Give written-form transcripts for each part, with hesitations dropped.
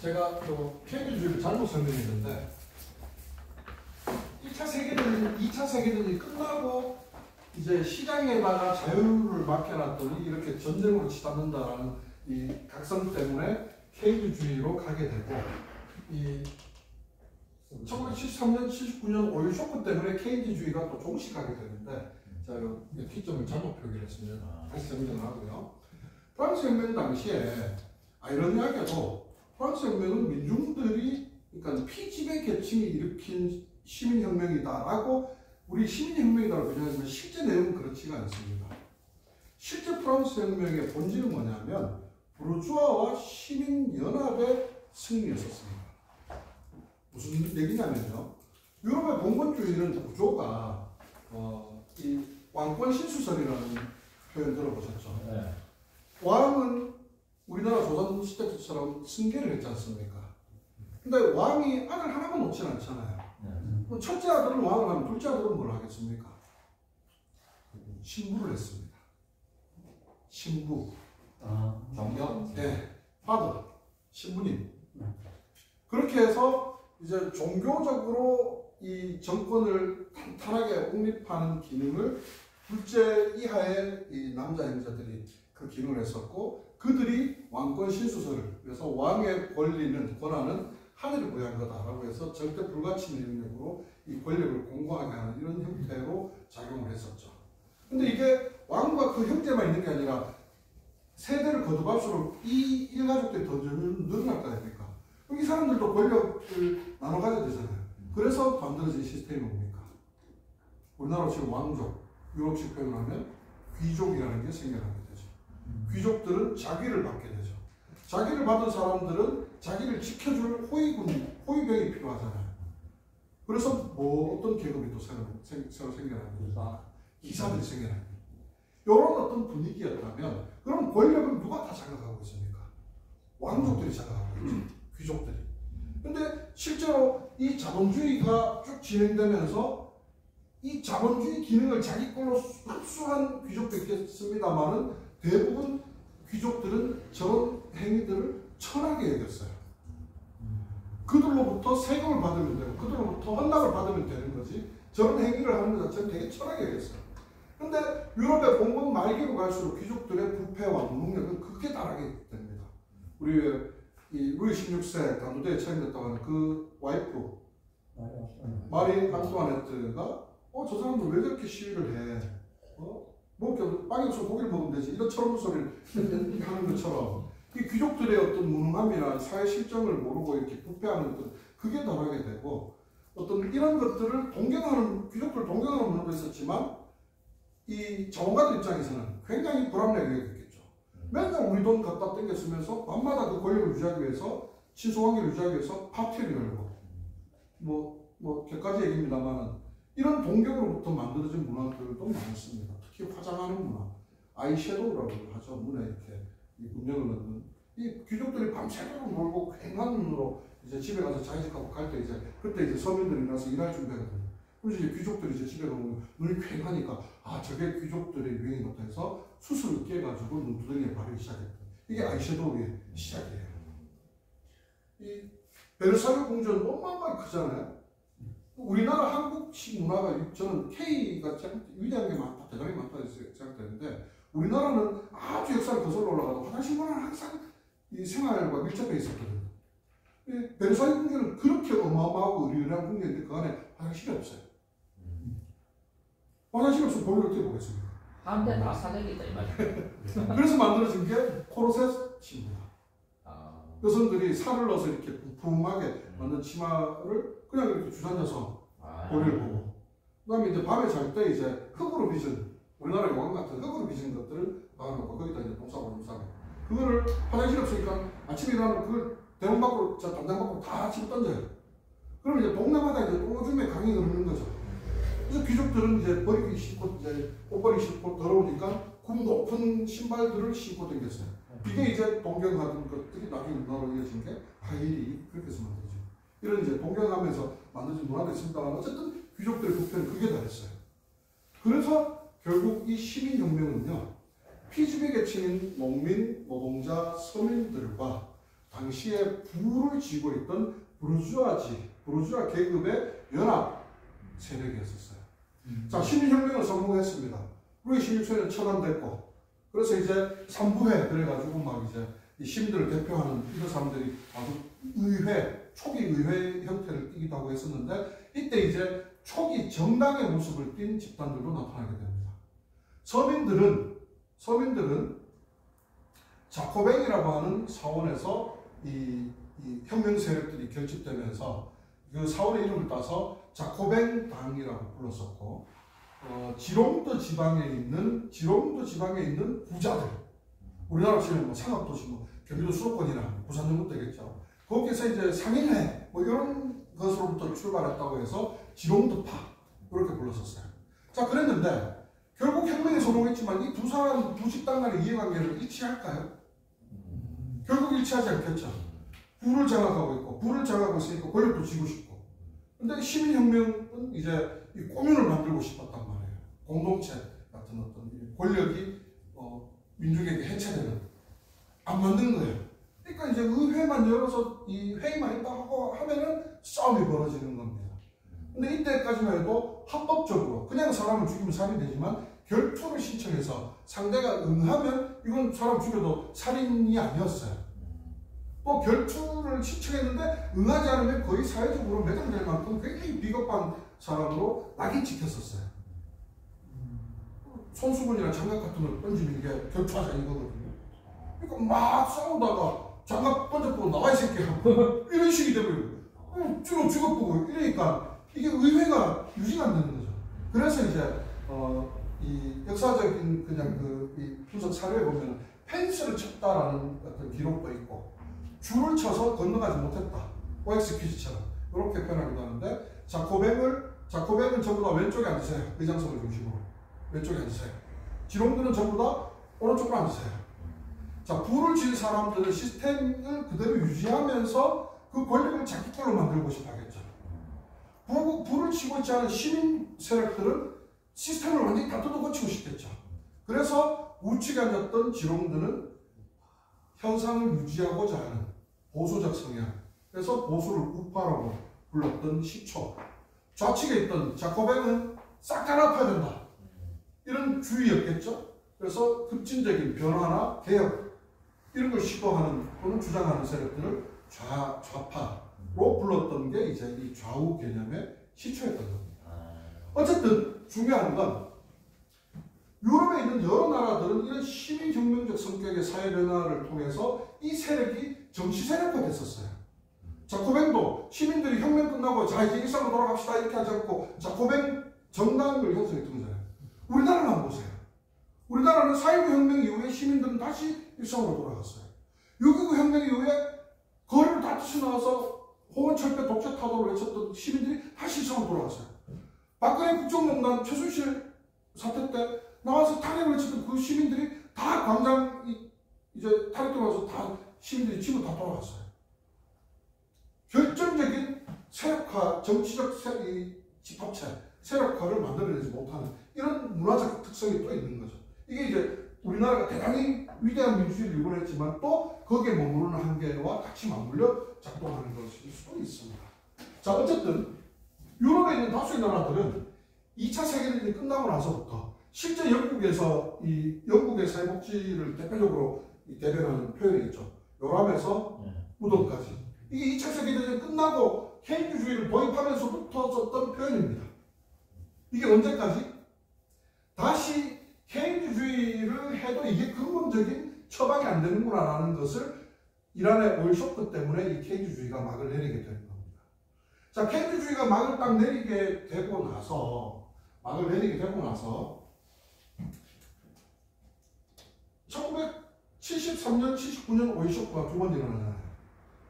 제가 또 케이크주의를 잘못 설명했는데 1차 세계대전, 2차 세계대전이 끝나고 이제 시장에다가 자유를 맡겨놨더니 이렇게 전쟁으로 치닫는다라는 이 각성 때문에 케이크주의로 가게 되고 이 1973년, 79년 오일 쇼크 때문에 케이크주의가 또 조금씩 가게 되는데 자, 이 T점을 잘못 표기했으면 다시 정정을 하고요. 프랑스 혁명 당시에 아이러니하게도 프랑스 혁명은 민중들이 그러니까 피지배 계층이 일으킨 시민혁명이다라고 우리 시민혁명이다라고 규정하지만 실제 내용은 그렇지가 않습니다. 실제 프랑스 혁명의 본질은 뭐냐면 부르주아와 시민연합의 승리였었습니다. 무슨 얘기냐면요. 유럽의 봉건주의는 구조가 이 왕권 신수설이라는 표현 들어보셨죠? 네. 왕은 우리나라 조선 시대처럼 승계를 했지 않습니까? 근데 왕이 아들 하나만 놓진 않잖아요. 네. 첫째 아들은 왕을 하면 둘째 아들은 뭘 하겠습니까? 신부를 했습니다. 신부. 종교? 네. 파더. 신부님. 그렇게 해서 이제 종교적으로 이 정권을 탄탄하게 확립하는 기능을 둘째 이하의 이 남자 형제들이 그 기능을 했었고 그들이 왕권 신수설을 그래서 왕의 권리는 권한은 하늘이 부여한 거다라고 해서 절대 불가침의 영역으로 이 권력을 공고하게 하는 이런 형태로 작용을 했었죠. 근데 이게 왕과 그 형제만 있는 게 아니라 세대를 거듭할수록 이 일가족들이 더 늘어날 거 아닙니까? 이 사람들도 권력을 나눠 가져야 되잖아요. 그래서 만들어진 시스템이 뭡니까? 우리나라 지금 왕족, 유럽식 표현을 하면 귀족이라는 게 생겨나게 되죠. 귀족들은 자기를 받게 되죠. 자기를 받은 사람들은 자기를 지켜줄 호위병이 필요하잖아요. 그래서 뭐 어떤 계급이 또 새로 생겨납니다. 기사들이 생겨납니다. 이런 어떤 분위기였다면 그럼 권력은 누가 다 장악하고 있습니까? 왕족들이 장악하고 있죠. 귀족들이. 근데 실제로 이 자본주의가 쭉 진행되면서 이 자본주의 기능을 자기 걸로 흡수한 귀족도 있겠습니다만은 대부분 귀족들은 저런 행위들을 천하게 여겼어요. 그들로부터 세금을 받으면 되고 그들로부터 헌납을 받으면 되는 거지 저런 행위를 하는 것 자체는 되게 천하게 여겼어요. 근데 유럽의 봉건 말기로 갈수록 귀족들의 부패와 무능력은 극히 달하게 됩니다. 우리 이 루이 16세 단두대에 처형됐다고 하는 그 와이프 마리 안투아네트가 저 사람들 왜 저렇게 시위를 해? 뭐 빵이 없어 고기를 먹으면 되지 이런 철없는 소리를 하는 것처럼 이 귀족들의 어떤 무능함이나 사회 실정을 모르고 이렇게 부패하는 것 그게 덜하게 되고 어떤 이런 것들을 동경하는 귀족들 동경하는 문화도 있었지만 이 자본가들 입장에서는 굉장히 불합리하게 여겼겠죠. 맨날 우리 돈 갖다 땡겼으면서 밤마다 그 권력을 유지하기 위해서 친소관계를 유지하기 위해서 파티를 열고 뭐 객가지 얘기입니다만은 이런 동경으로부터 만들어진 문화들도 많습니다. 특히 화장하는 문화, 아이섀도우라고 하죠. 눈에 이렇게 문양을 넣는 이 귀족들이 밤새도록 놀고 휑한 눈으로 이제 집에 가서 자기 집 가고 갈 때 이제 그때 이제 서민들이 나서 일할 준비하거든요. 그래서 이제 귀족들이 이제 집에 가면 눈이 퀭하니까 저게 귀족들의 유행이다 해서 수술을 깨가지고 눈두덩이에 바르기 시작했다. 이게 아이섀도우의 시작이에요. 이 베르사유 궁전 어마어마하게 크잖아요. 우리나라 한국식 문화가 저는 K가 위대한 게 많다, 대단히 많다 생각되는데 우리나라는 아주 역사를 거슬러 올라가도 화장실 문화는 항상 이 생활과 밀접해 있었거든요. 베르사유 궁전은 그렇게 어마어마하고 의리의리한 궁전인데 그 안에 화장실이 없어요. 화장실 없으면 볼일 어떻게 보겠습니까? 한데 다 사대기 있다 이 말이야. 그래서 만들어진 게 코르셋 치마입니다. 여성들이 살을 넣어서 이렇게 부풀하게 만든 치마를 그냥 이렇게 주저앉아서 볼일을 보고 그 다음에 이제 밤에 잘 때 이제 흙으로 빚은 우리나라의 왕 같은 흙으로 빚은 것들을 박아놓고 거기다 이제 동사고 싸게 그거를 화장실 없으니까 아침에 일어나면 그걸 대문 밖으로 담장 밖으로 다 집어 던져요. 그러면 이제 동네마다 이제 오줌에 강이 흐르는 거죠. 그래서 귀족들은 이제 버리기 싫고 이제 옷 버리기 싫고 더러우니까 굽 높은 신발들을 신고 다녔어요. 이게 이제 동경하던 것들이 나중에 문화로 이어진 게 하일이 그렇게 해서 만들어진 이런 이제 동경하면서 만들어진 문화도 있습니다만 어쨌든 귀족들의 부패는 그게 다 했어요. 그래서 결국 이 시민혁명은요 피지배 계층인 농민, 노동자, 서민들과 당시에 부를 쥐고 있던 부르주아 계급의 연합 세력이었었어요. 자, 시민혁명을 성공했습니다. 루이 16세는 처단됐고, 그래서 이제 3부회 그래가지고 막 이제 이 시민들을 대표하는 이런 사람들이 아주 초기 의회 형태를 띠기도 하고 했었는데, 이때 이제 초기 정당의 모습을 띈 집단들도 나타나게 됩니다. 서민들은 자코뱅이라고 하는 사원에서 이 혁명 세력들이 결집되면서 그 사원의 이름을 따서 자코뱅 당이라고 불렀었고, 지롱도 지방에 있는 부자들, 우리나라 치면 뭐 상업도시, 뭐 경기도 수도권이나 부산 정도 되겠죠. 거기서 이제 상인회 뭐 이런 것으로부터 출발했다고 해서 지롱도파 이렇게 불렀었어요. 자, 그랬는데 결국 혁명에 성공했지만 이 두 사람 두 집단 간의 이해관계를 일치할까요? 결국 일치하지 않겠죠. 부를 장악하고 있고, 부를 장악하고 있으니까 권력도 쥐고 싶고. 근데 시민혁명은 이제 이 꼬문을 만들고 싶었단 말이에요. 공동체 같은 어떤 권력이 민중에게 해체되는, 안 만든 거예요. 그러니까 이제 의회만 열어서 이 회의만 했다고 하면은 싸움이 벌어지는 겁니다. 근데 이때까지만 해도 합법적으로 그냥 사람을 죽이면 살인이 되지만 결투를 신청해서 상대가 응하면 이건 사람 죽여도 살인이 아니었어요. 또 결투를 신청했는데 응하지 않으면 거의 사회적으로 매장될 만큼 굉장히 비겁한 사람으로 낙인 찍혔었어요. 손수건이나 장갑 같은 걸 던지는 게 결투하자 이거거든요. 그러니까 막 싸우다가 장갑 던져보고 나와 이 새끼야 이런 식이 되고요. 죽어보고 이러니까 이게 의회가 유지가 안 되는 거죠. 그래서 이제 이 역사적인 그냥 이 분석 사례에 보면 펜스를 쳤다라는 어떤 기록도 있고 줄을 쳐서 건너가지 못했다. OX 퀴즈처럼 이렇게 표현하기도 하는데 자코뱅은 전부 다 왼쪽에 앉으세요. 의장석을 중심으로 왼쪽에 앉으세요. 지롱들은 전부 다 오른쪽으로 앉으세요. 자, 부를 진 사람들은 시스템을 그대로 유지하면서 그 권력을 자기 걸로 만들고 싶어 하겠죠. 부를 치고 있지 않은 시민 세력들은 시스템을 완전히 다 뜯어고치고 싶겠죠. 그래서 우측에 앉았던 지롱들은 현상을 유지하고자 하는 보수적 성향, 그래서 보수를 우파라고 불렀던 시초, 좌측에 있던 자코뱅은 싹 갈아엎어야 된다, 이런 주의였겠죠. 그래서 급진적인 변화나 개혁 이런 걸 시도하는 또는 주장하는 세력들을 좌파로 불렀던 게 이제 이 좌우 개념의 시초였던 겁니다. 어쨌든 중요한 건 유럽에 있는 여러 나라들은 이런 시민혁명적 성격의 사회 변화를 통해서 이 세력이 정치 세력화 됐었어요. 자코뱅도 시민들이 혁명 끝나고 자 이제 일상으로 돌아갑시다 이렇게 하지 않고 자코뱅 정당을 형성했던 거잖아요. 우리나라는 한번 보세요. 우리나라는 4.19 혁명 이후에 시민들은 다시 일상으로 돌아갔어요. 6.29 혁명 이후에 거리를 다 뛰쳐나와서 호원철폐 독재 타도를 외쳤던 시민들이 다시 일상으로 돌아갔어요. 박근혜 국정농단 최순실 사태 때 나와서 탄핵을 외쳤던 그 시민들이 다 광장 이제 탄핵 들어와서 다 시민들이 집으로 다 돌아갔어요. 결정적인 세력화, 정치적 집합체, 세력화를 만들어내지 못하는 이런 문화적 특성이 또 있는 거죠. 이게 이제 우리나라가 대단히 위대한 민주주의를 이루어냈지만 또 거기에 머무르는 한계와 같이 맞물려 작동하는 것일 수도 있습니다. 자, 어쨌든 유럽에 있는 다수의 나라들은 2차 세계대전이 끝나고 나서부터 실제 영국에서 이 영국의 사회복지를 대표적으로 대변하는 표현이 있죠. 요람에서 무덤까지. 이게 2차 세계대전 끝나고 케인주의를 도입하면서부터 썼던 표현입니다. 이게 언제까지? 다시 케인주의를 해도 이게 근본적인 처방이 안 되는구나라는 것을 이란의 오일 쇼크 때문에 이 케인주의가 막을 내리게 되는 겁니다. 자, 케인주의가 막을 딱 내리게 되고 나서 1973년, 79년 오일 쇼크가 두 번 일어나잖아요.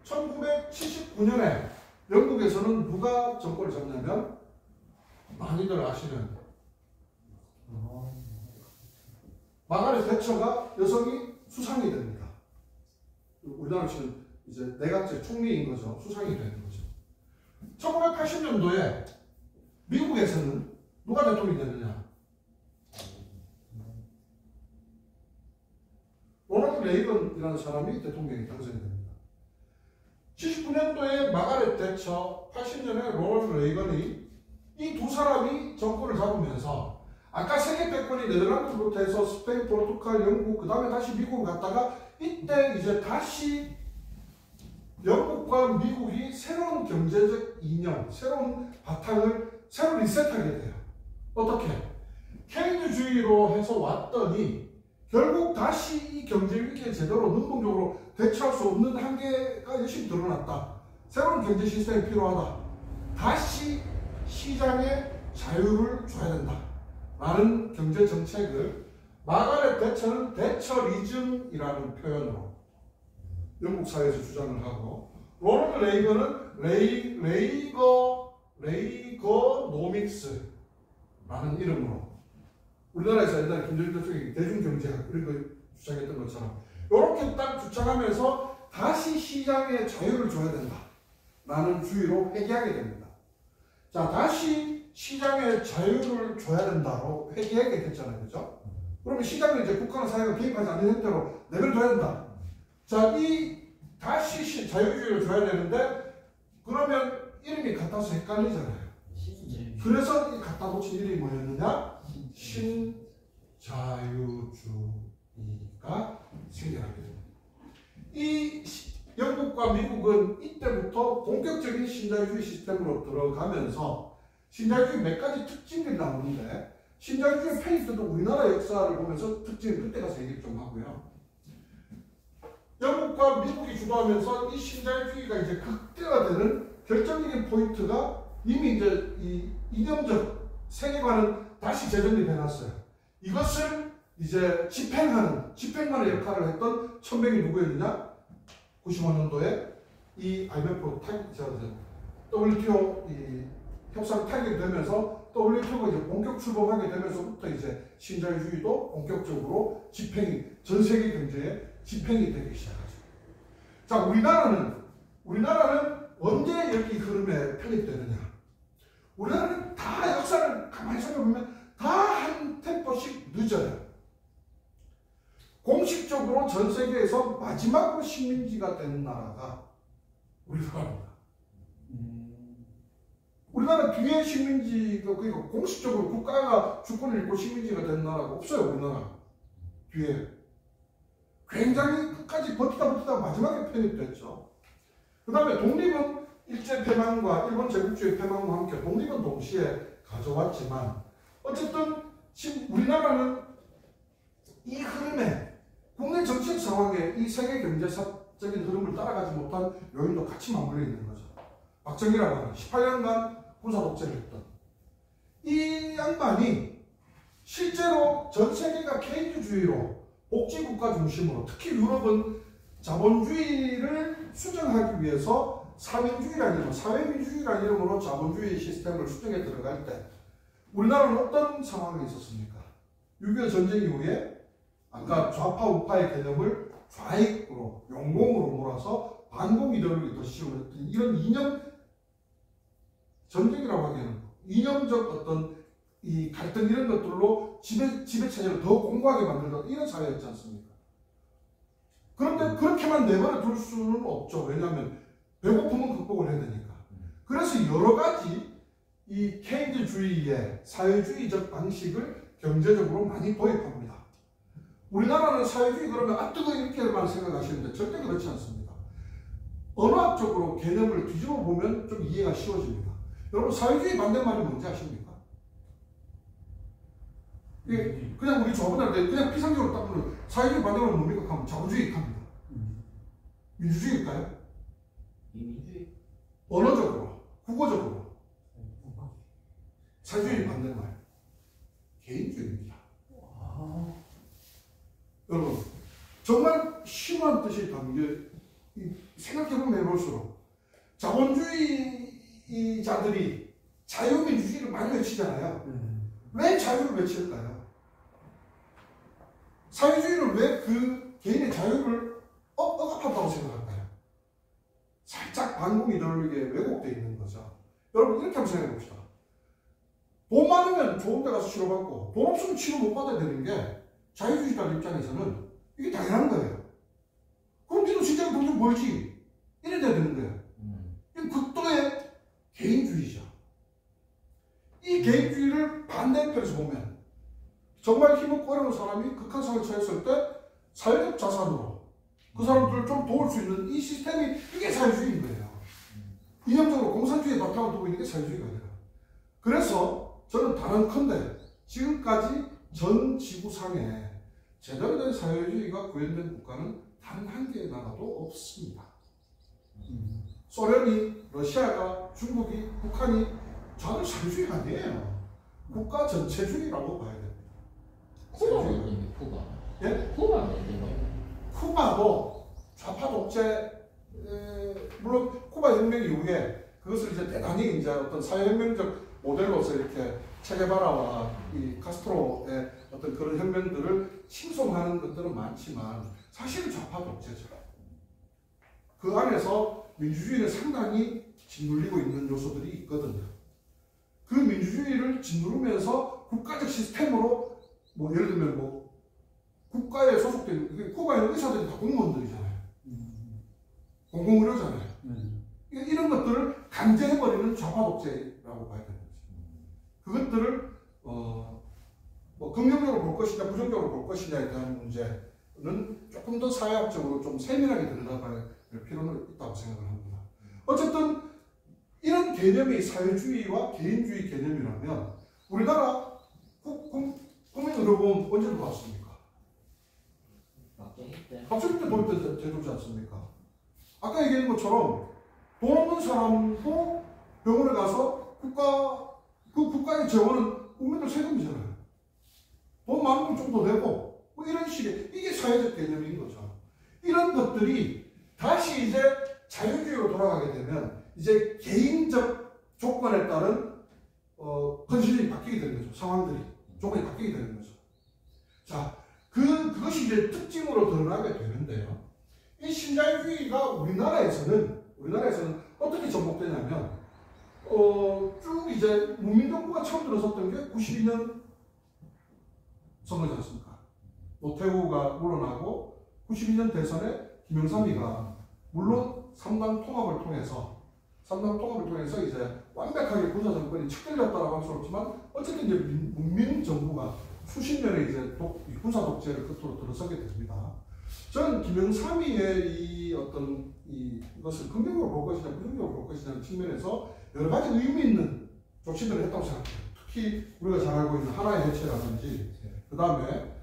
1979년에 영국에서는 누가 정권을 잡냐면 많이들 아시는 마가렛 대처가 여성이 수상이 됩니다. 우리나라 치면 이제 내각제 총리인 거죠. 수상이 되는 거죠. 1980년도에 미국에서는 누가 대통령이 되느냐? 로널드 레이건이라는 사람이 대통령이 당선이 됩니다. 79년도에 마가렛 대처, 80년에 로널드 레이건이 이 두 사람이 정권을 잡으면서 아까 세계 패권이 네덜란드부터 해서 스페인, 포르투갈, 영국, 그 다음에 다시 미국을 갔다가 이때 이제 다시 영국과 미국이 새로운 경제적 이념, 새로운 바탕을 새로 리셋하게 돼요. 어떻게? 케인즈주의로 해서 왔더니 결국 다시 이 경제 위기에 제대로 능동적으로 대처할 수 없는 한계가 열심히 드러났다. 새로운 경제 시스템이 필요하다. 다시 시장에 자유를 줘야 된다. 라는 경제 정책을 마가렛 대처는 대처리즘이라는 표현으로 영국 사회에서 주장을 하고, 로널드 레이건은 레이거노믹스라는 이름으로 우리나라에서 옛날에 김정일 대통령이 대중경제학 이런 거 주장했던 것처럼 이렇게 딱 주장하면서 다시 시장에 자유를 줘야 된다 라는 주의로 회귀하게 됩니다. 자, 다시 시장에 자유를 줘야 된다로 회귀하게 됐잖아요. 그죠? 그러면 시장에 이제 국가나 사회가 개입하지 않는 형태로 내버려둬야 된다. 자, 이 다시 자유주의를 줘야 되는데 그러면 이름이 같아서 헷갈리잖아요. 그래서 이 갖다 붙인 이름이 뭐였느냐? 신자유주의가 생겨나게 됩니다. 이 영국과 미국은 이때부터 본격적인 신자유주의 시스템으로 들어가면서 신자유주의 몇 가지 특징들이 나오는데, 신자유주의 편입되던 우리나라 역사를 보면서 특징을 그때 가서 얘기 좀 하고요. 영국과 미국이 주도하면서 이 신자유주의가 이제 극대화되는 결정적인 포인트가 이미 이제 이 이념적 세계관은 다시 재정립해 놨어요. 이것을 이제 집행하는 역할을 했던 천명이 누구였느냐? 95년도에 이 IMF WTO 협상 타결되면서 WTO가 이제 본격 출범하게 되면서부터 이제 신자유주의도 본격적으로 집행이, 전 세계 경제에 집행이 되기 시작하죠. 자, 우리나라는 언제 여기 흐름에 편입되느냐? 우리나라는 다 역사를 가만히 살펴보면 다 한 템포씩 늦어요. 공식적으로 전 세계에서 마지막으로 식민지가 된 나라가 우리나라입니다. 우리나라 뒤에 식민지가, 그러니까 공식적으로 국가가 주권을 잃고 식민지가 된 나라가 없어요. 우리나라 뒤에. 굉장히 끝까지 버티다 마지막에 편입됐죠. 그 다음에 독립은 일제 패망과 일본 제국주의 패망과 함께 독립은 동시에 가져왔지만, 어쨌든 지금 우리나라는 이 흐름에, 국내 정치적 상황에 이 세계 경제사적인 흐름을 따라가지 못한 요인도 같이 맞물려 있는 거죠. 박정희라고 하는 18년간 군사 독재를 했던 이 양반이 실제로 전 세계가 케인즈주의로 복지국가 중심으로, 특히 유럽은 자본주의를 수정하기 위해서 사민주의라는 이름, 사회민주주의라는 이름으로 자본주의 시스템을 수정해 들어갈 때 우리나라는 어떤 상황이 있었습니까? 6.25 전쟁 이후에 아까 좌파 우파의 개념을 좌익으로, 용공으로 몰아서 반공 이데올로기 더 씌우는 이런 이념 전쟁이라고 하기에는 이념적 어떤 이 갈등 이런 것들로 지배체제를 더 공고하게 만들던 이런 사회였지 않습니까? 그런데 그렇게만 내버려 둘 수는 없죠. 왜냐하면 배고픔은 극복을 해야 되니까. 그래서 여러 가지 이 케인즈주의의 사회주의적 방식을 경제적으로 많이 도입합니다. 우리나라는 사회주의 그러면 뜨거 이렇게만 생각하시는데 절대 그렇지 않습니다. 언어학적으로 개념을 뒤집어 보면 좀 이해가 쉬워집니다. 여러분, 사회주의 반대말이 뭔지 아십니까? 이게 그냥 우리 조합원한테 그냥 피상적으로 딱 보면 사회주의 반대말은 뭡니까? 하면 자본주의 합니다. 민주주의일까요? 민주주의. 언어적으로, 국어적으로. 사회주의 반대말. 개인주의입니다. 여러분, 정말 심한 뜻이 담겨, 생각해보면 해볼수록 자본주의자들이 자유민주주의를 많이 외치잖아요. 왜 자유를 외칠까요? 사회주의는 왜 그 개인의 자유를 억압한다고 생각할까요? 살짝 반공 이데올로기에 왜곡되어 있는 거죠. 여러분, 이렇게 한번 생각해 봅시다. 돈 많으면 좋은 데 가서 치료받고 돈 없으면 치료 못 받아야 되는 게 자유주의자들 입장에서는 이게 당연한 거예요. 그럼 니도 진짜 돈 좀 벌지. 이래 이래 되는 거예요. 이 극도의 개인주의죠. 이 개인주의를 반대편에서 보면 정말 힘없고 어려운 사람이 극한상에 처했을 때 사회적 자산으로 그 사람들을 좀 도울 수 있는 이 시스템이 이게 사회주의인 거예요. 이념적으로 공산주의에 바탕을 두고 있는 게 사회주의가 아니라. 그래서 저는 단언컨대 지금까지 전 지구상에 제대로 된 사회주의가 구현된 국가는 단 한 개의 나라도 없습니다. 소련이, 러시아가, 중국이, 북한이 저는 사회주의가 아니에요. 국가 전체주의라고 봐야 됩니다. 쿠바가 어딘데, 쿠바? 예? 쿠바가 어딘가요? 쿠바도 좌파 독재, 물론 쿠바 혁명 이후에 그것을 이제 대단히 이제 어떤 사회혁명적 모델로서 이렇게 체게바라와 이 카스트로의 어떤 그런 혁명들을 칭송하는 것들은 많지만 사실은 좌파 독재죠. 그 안에서 민주주의는 상당히 짓눌리고 있는 요소들이 있거든요. 그 민주주의를 짓누르면서 국가적 시스템으로 뭐 예를 들면 뭐 국가에 소속된 쿠바에는 의사들이 다 공무원들이잖아요. 공공의료잖아요. 이런 것들을 강제해버리는 좌파 독재라고 봐야 되는 거죠. 그것들을 뭐 긍정적으로 볼 것이냐 부정적으로 볼 것이냐에 대한 문제는 조금 더 사회학적으로 좀 세밀하게 들여다봐야 될 필요는 있다고 생각을 합니다. 어쨌든 이런 개념이 사회주의와 개인주의 개념이라면 우리나라 국민의료보험 언제 들어왔습니까? 박정희 때. 박정희 때 도입된 제도지 않습니까? 아까 얘기한 것처럼 돈 없는 사람도 병원에 가서 국가의 재원은 국민들 세금이잖아요. 돈 많은 건 좀 더 내고 뭐 이런 식의 이게 사회적 개념인 거죠. 이런 것들이 다시 이제 자유주의로 돌아가게 되면 이제 개인적 조건에 따른 현실이 바뀌게 되는 거죠. 상황들이 조건이 바뀌게 되는 거죠. 자, 그것이 이제 특징으로 드러나게 되는데요. 이 신자유주의가 우리나라에서는 어떻게 접목되냐면 쭉 이제 문민정부가 처음 들어섰던 게 92년 선거지 않습니까? 노태우가 물러나고 92년 대선에 김영삼이가 물론 3당 통합을 통해서 이제 완벽하게 군사 정권이 척결됐다라고 할 수 없지만 어쨌든 이제 문민정부가 수십 년의 이제 군사 독재를 끝으로 들어서게 됩니다. 저는 김영삼이의 이 어떤 이것을 긍정적으로 볼 것이냐 부정적으로 볼 것이냐는 측면에서 여러 가지 의미 있는 조치들을 했다고 생각해요. 특히 우리가 잘 알고 있는 하나의 해체라든지 그 다음에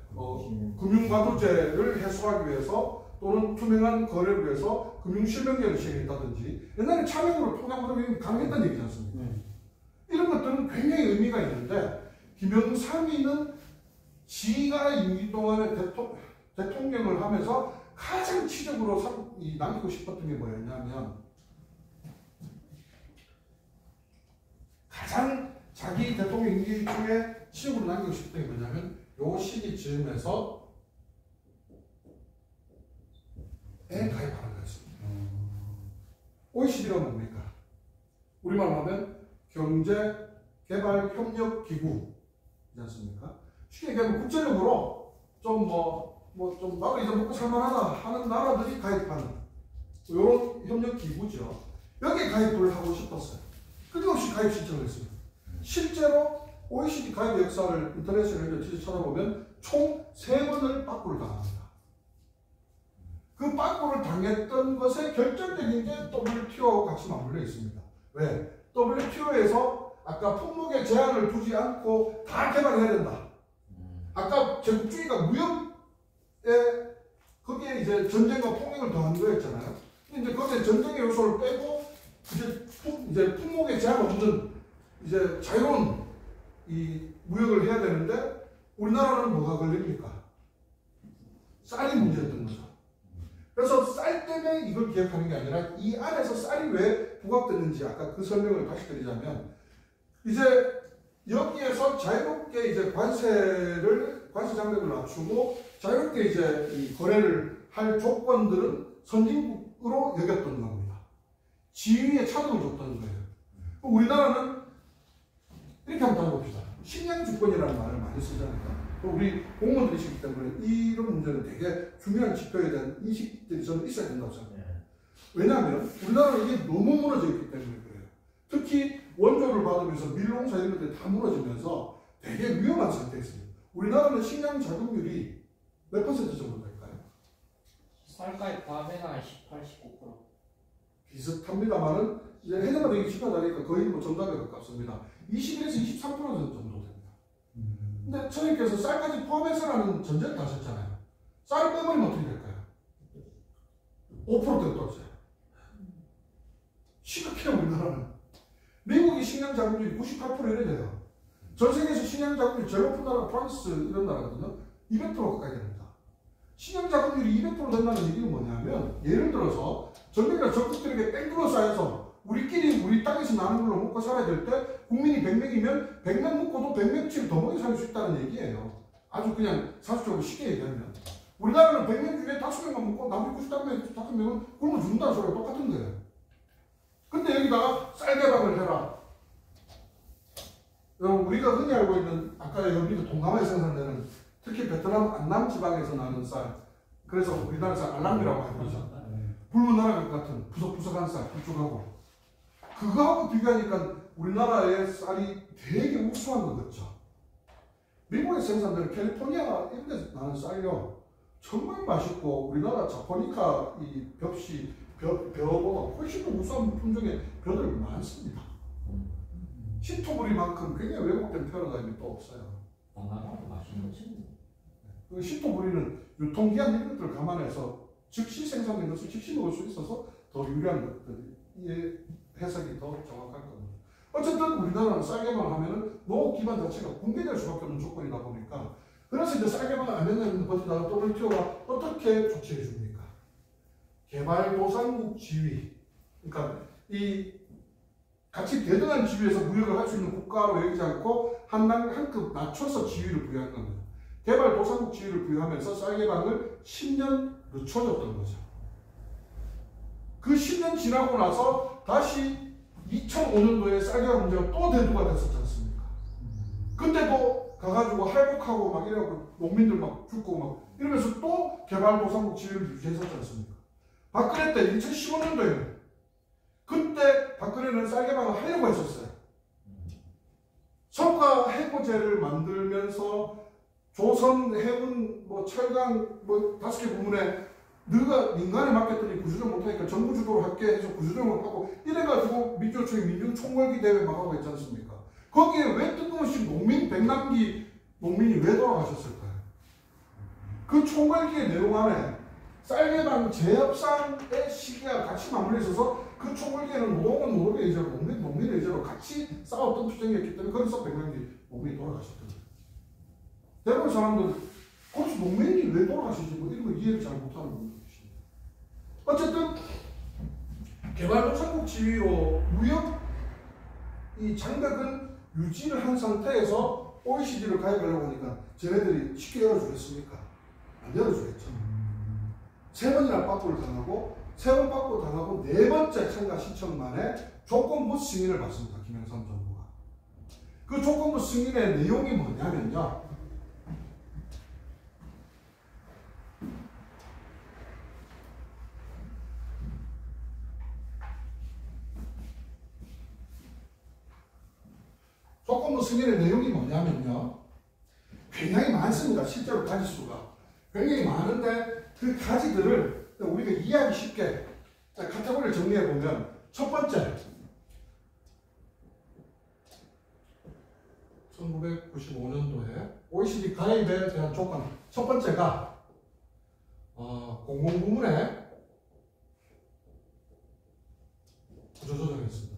금융과도제를 해소하기 위해서 또는 투명한 거래를 위해서 금융실명제를 시행했다든지 옛날에 차명으로 통합을 강했다는 얘기지 않습니까? 이런 것들은 굉장히 의미가 있는데 김영삼이는 지가 임기 동안에 대통령을 하면서 가장 치적으로 남기고 싶었던 게 뭐였냐면 가장 자기 대통령 임기 중에 치적으로 남기고 싶었던 게 뭐냐면 요 시기쯤에서 가입하는 거였습니다. OECD가 뭡니까? 우리말로 하면 경제개발협력기구이지 않습니까? 쉽게 얘기하면 국제적으로 좀 나도 이제 먹고 살만하다 하는 나라들이 가입하는 이런 협력기구죠. 여기에 가입을 하고 싶었어요. 끊임없이 가입 신청을 했습니다. 실제로 OECD 가입 역사를 인터넷에 찾아보면 총 3번을 빠꾸를 당합니다. 그 빠꾸를 당했던 것에 결정적인 게 WTO하고 같이 맞물려 있습니다. 왜? WTO에서 아까 품목에 제한을 두지 않고 다 개발해야 된다. 아까 제국주의가 무역에 거기에 이제 전쟁과 폭력을 더한 거였잖아요. 근데 이제 거기에 전쟁의 요소를 빼고 이제 품목에 제한 없는 이제 자유로운 이 무역을 해야 되는데 우리나라는 뭐가 걸립니까? 쌀이 문제였던 거죠. 그래서 쌀 때문에 이걸 기획하는 게 아니라 이 안에서 쌀이 왜 부각되는지 아까 그 설명을 다시 드리자면 이제 여기에서 자유롭게 이제 관세 장벽을 낮추고 자유롭게 이제 이 거래를 할 조건들은 선진국으로 여겼던 겁니다. 지위에 차등을 줬던 거예요. 우리나라는 이렇게 한번 따져봅시다. 식량주권이라는 말을 많이 쓰잖아요. 우리 공무원들이시기 때문에 이런 문제는 되게 중요한 지표에 대한 인식들이 저는 있어야 된다고 생각해요. 왜냐하면 우리나라는 이게 너무 무너져 있기 때문에 그래요. 특히 원조를 받으면서 밀농사 이런 것들이 다 무너지면서 되게 위험한 상태에 있습니다. 우리나라는 식량 자급률이 몇 퍼센트 정도 될까요? 쌀까지 포함해서 한 18, 19%. 비슷합니다만은 이제 해마다 되게 집하다니까 거의 뭐 정답에 가깝습니다. 21에서 23% 정도 됩니다. 근데 선생님께서 쌀까지 포함해서라는 전제를 하셨잖아요. 쌀을 빼버리면 어떻게 될까요? 5%대가 떨어져요. 심각해요, 우리나라는. 미국이 식량 자급률이 98% 이래 돼요. 전 세계에서 식량 자급률이 제일 높은 나라가 프랑스 이런 나라거든요. 200% 가까이 됩니다. 식량 자급률이 200% 된다는 얘기는 뭐냐면, 예를 들어서 전쟁이나 적국들에게 뺑글어 쌓여서 우리끼리 우리 땅에서 나는 걸로 먹고 살아야 될 때 국민이 100명이면 100명 먹고도 100명치를 더 먹여 살 수 있다는 얘기예요. 아주 그냥 사실적으로 쉽게 얘기하면. 우리나라는 100명 중에 5명만 먹고 나머지 95명은 굶어 죽는다는 소리가 똑같은 거예요. 근데 여기다가 쌀개방을 해라. 우리가 흔히 알고 있는 아까 여기도 동남아에 생산되는 특히 베트남 안남 지방에서 나는 쌀, 그래서 우리나라 쌀 알람비라고 하는 거죠. 붉은 나라 같은 부석부석한 쌀, 굵쭉하고 그거하고 비교하니까 우리나라의 쌀이 되게 우수한 것 같죠. 미국에 생산되는 캘리포니아 이런 데서 나는 쌀이요 정말 맛있고 우리나라 자포니카 이 벼보다 훨씬 더 우수한 품종의 벼들 많습니다. 시토브리만큼 굉장히 왜곡된 표현이 또 없어요. 동남아도 맛있는 거지. 그 시토브리는 유통기한 이런 것들을 감안해서 즉시 생산된 것을 즉시 먹을 수 있어서 더 유리한 것들이 이 해석이 더 정확할 겁니다. 어쨌든 우리나라는 쌀개방을 하면은 농업 기반 자체가 붕괴될 수밖에 없는 조건이다 보니까 그래서 이제 쌀개방을 안 된다는 것보다 WTO가 어떻게 조치해 줍니까? 개발도상국 지위, 그러니까 이 같이 대등한 지위에서 무역을 할 수 있는 국가로 여기지 않고 한급 낮춰서 지위를 부여한 겁니다. 개발도상국 지위를 부여하면서 쌀개방을 10년 늦춰줬던 거죠. 그 10년 지나고 나서 다시 2005년도에 쌀개방 문제가 또 대두가 됐었지 않습니까? 그때도 가가지고 할복하고 막 이래갖고 농민들 막 죽고 막 이러면서 또 개발도상국 지위를 유지했었지 않습니까? 박근혜 때 2015년도에는 그때 박근혜는 쌀개방을 하려고 했었어요. 석가 해고제를 만들면서 조선, 해운, 뭐 철강 뭐 5개 부문에 너가 민간에 맡겼더니 구조조정 못하니까 정부 주도로 할게 해서 구조조정을 하고 이래가지고 민주노총이 민중총궐기 대회 막 하고 있지 않습니까? 거기에 왜 뜬금없이 농민 100만기 농민이 왜 돌아가셨을까요? 그 총궐기의 내용 안에 쌀개방 재협상의 시기가 같이 맞물려 있어서 그 총궐기에는 노동은 노동의 의제로 농민의 의제로 같이 싸웠던 투쟁이었기 때문에 그래서 100만기 농민이 돌아가셨던 거예요. 대부분 사람들 거기서 농민이 왜 돌아가시지 뭐 이런 거 이해를 잘 못하는 분들 계십니다. 어쨌든 개발도상국 지위로 무역 이 장벽은 유지를 한 상태에서 OECD를 가입하려고 하니까 쟤네들이 쉽게 열어주겠습니까? 안 열어주겠죠. 3번이나 빠꾸를 당하고 3번 빠꾸 당하고 4번째 참가 신청 만에 조건부 승인을 받습니다. 김영삼 정부가. 그 조건부 승인의 내용이 뭐냐면요. 조건부 승인의 내용이 뭐냐면요. 굉장히 많습니다. 실제로 가지수가. 굉장히 많은데 그 가지들을 우리가 이해하기 쉽게 카테고리를 정리해 보면 첫 번째 1995년도에 OECD 가입에 대한 조건 첫 번째가 공공부문의 구조조정이었습니다.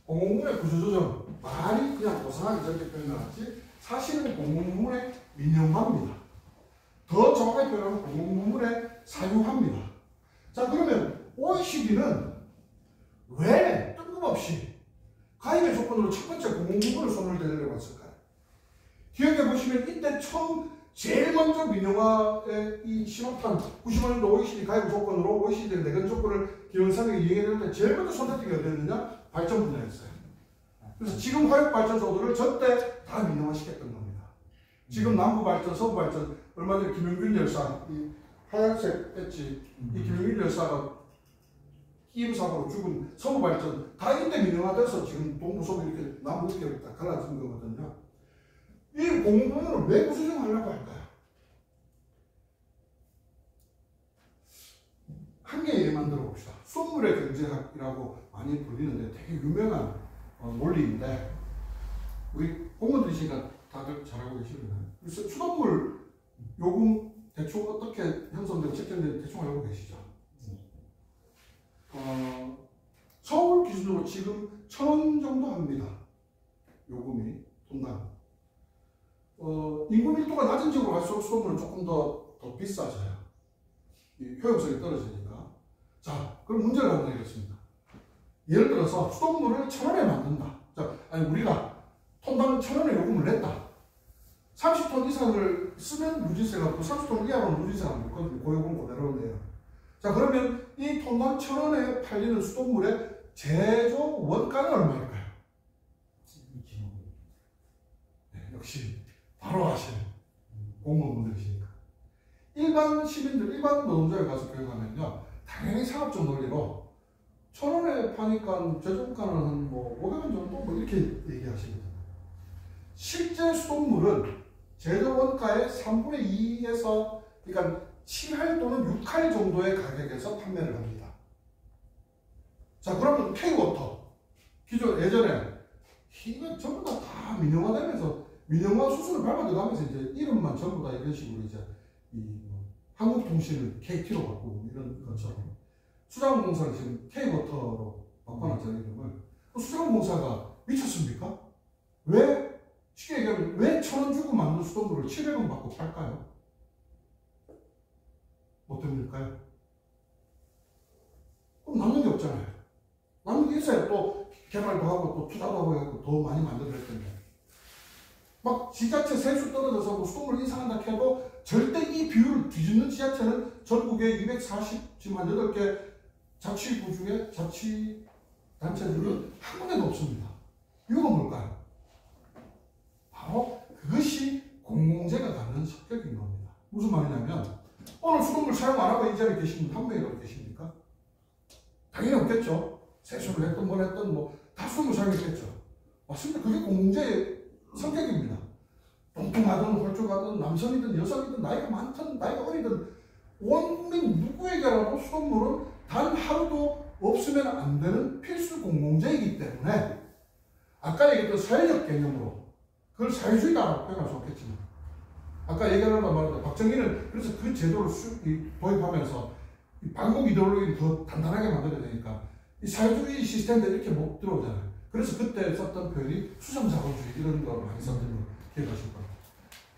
공공부문의 구조조정 말이 그냥 고상하게 저렇게 표현하지 사실은 공공부문의 민영화입니다. 더 정확하게 표현하면 공공부문의 사유화입니다. 자 그러면 OECD는 왜 뜬금없이 가입의 조건으로 첫 번째 공공부문을 손을 대려고 했을까요? 기억해 보시면 이때 처음 제일 먼저 민영화의 이 신호탄 95년도 OECD 가입 조건으로 OECD의 내건 조건을 기업산업에 이행했을 때 제일 먼저 손대기가 어디였느냐? 발전 분야였어요. 그래서 지금 화력발전소들을 저때 다 민영화시켰던 겁니다. 지금 남부발전, 서부발전, 얼마 전에 김용균 열사, 하얀색 배지 이 김영일 여사가 끼임사고로 죽은 서부발전 다 이때 민영화돼서 지금 동부 서부 이렇게 남북 이렇게 딱 갈라진 거거든요. 이 공무원을 왜 구조정하려고 할까요? 한 개 예만 들어봅시다. 수돗물의 경제학이라고 많이 불리는데 되게 유명한 논리인데 우리 공무원들이시니까 다들 잘 알고 계시잖아요. 그래서 수돗물 요금 대충 어떻게 형성되고 책정되는지 대충 알고 계시죠? 서울 기준으로 지금 1,000원 정도 합니다. 요금이 돈당. 인구 밀도가 낮은 지역으로 갈수록 수돗물은 조금 더 비싸져요. 이 효용성이 떨어지니까. 자, 그럼 문제를 한번 내겠습니다. 예를 들어서 수돗물을 1,000원에 만든다. 자, 아니 우리가 톤당 1,000원의 요금을 냈다. 30톤 이상을 쓰면 누진세가 없고 30톤 이하로는 누진세가 안 붙거든요. 고요금 그대로네요. 자, 그러면 이 톤당 1,000원에 팔리는 수돗물의 제조 원가는 얼마일까요? 네, 역시 바로 아시는 공무원분들이시니까. 일반 시민들, 일반 노동자에 가서 교육하면요, 당연히 상업적 논리로 1,000원에 파니까 제조가는 한 뭐 500원 정도 뭐 이렇게 얘기하시거든요. 실제 수돗물은 제조 원가의 3분의 2에서 그러니까 7할 또는 6할 정도의 가격에서 판매를 합니다. 자, 그러면 K워터 기존 예전에 이건 전부 다 민영화되면서 민영화 수순을 밟아 들어가면서 이제 이름만 전부 다 이런 식으로 이제 한국통신을 KT로 바꾸고 이런 것처럼 수자원공사를 지금 K워터로 바꿔놨잖아요, 이름을. 수자원공사가 미쳤습니까? 왜, 쉽게 얘기하면 왜 1,000원 주고 만든 수돗물을 700원 받고 팔까요? 뭐 때문일까요? 그럼 남는 게 없잖아요. 남는 게 있어야 또 개발도 하고 또 투자도 하고 해서 더 많이 만들어낼 텐데. 막 지자체 세수 떨어져서 뭐 수돗물 인상한다 해도 절대 이 비율을 뒤집는 지자체는 전국에 240지만 8개 자치구 중에 자치단체들은 한 군데도 없습니다. 이유가 뭘까요? 바로 그것이 공공재가 갖는 성격인 겁니다. 무슨 말이냐면 오늘 수돗물 사용 안 하고 이 자리에 계신 분 한 명이라도 계십니까? 당연히 없겠죠. 세수를 했든 뭘 했든 뭐 다 수돗물 사용했겠죠. 맞습니다. 그게 공공재의 성격입니다. 뚱뚱하든 홀쭉하든 남성이든 여성이든 나이가 많든 나이가 어리든 원민 누구에게라도 수돗물은 단 하루도 없으면 안 되는 필수 공공재이기 때문에 아까 얘기했던 사회적 개념으로 그걸 사회주의다라고 표현할 수 없겠지만 아까 얘기하려다 말했던 박정희는 그래서 그 제도를 도입하면서 반공 이데올로기를 더 단단하게 만들어야 되니까 이 사회주의 시스템들이 이렇게 못 들어오잖아요. 그래서 그때 썼던 표현이 수성자본주의 이런 거 많이 썼던 거 기억하실 거예요.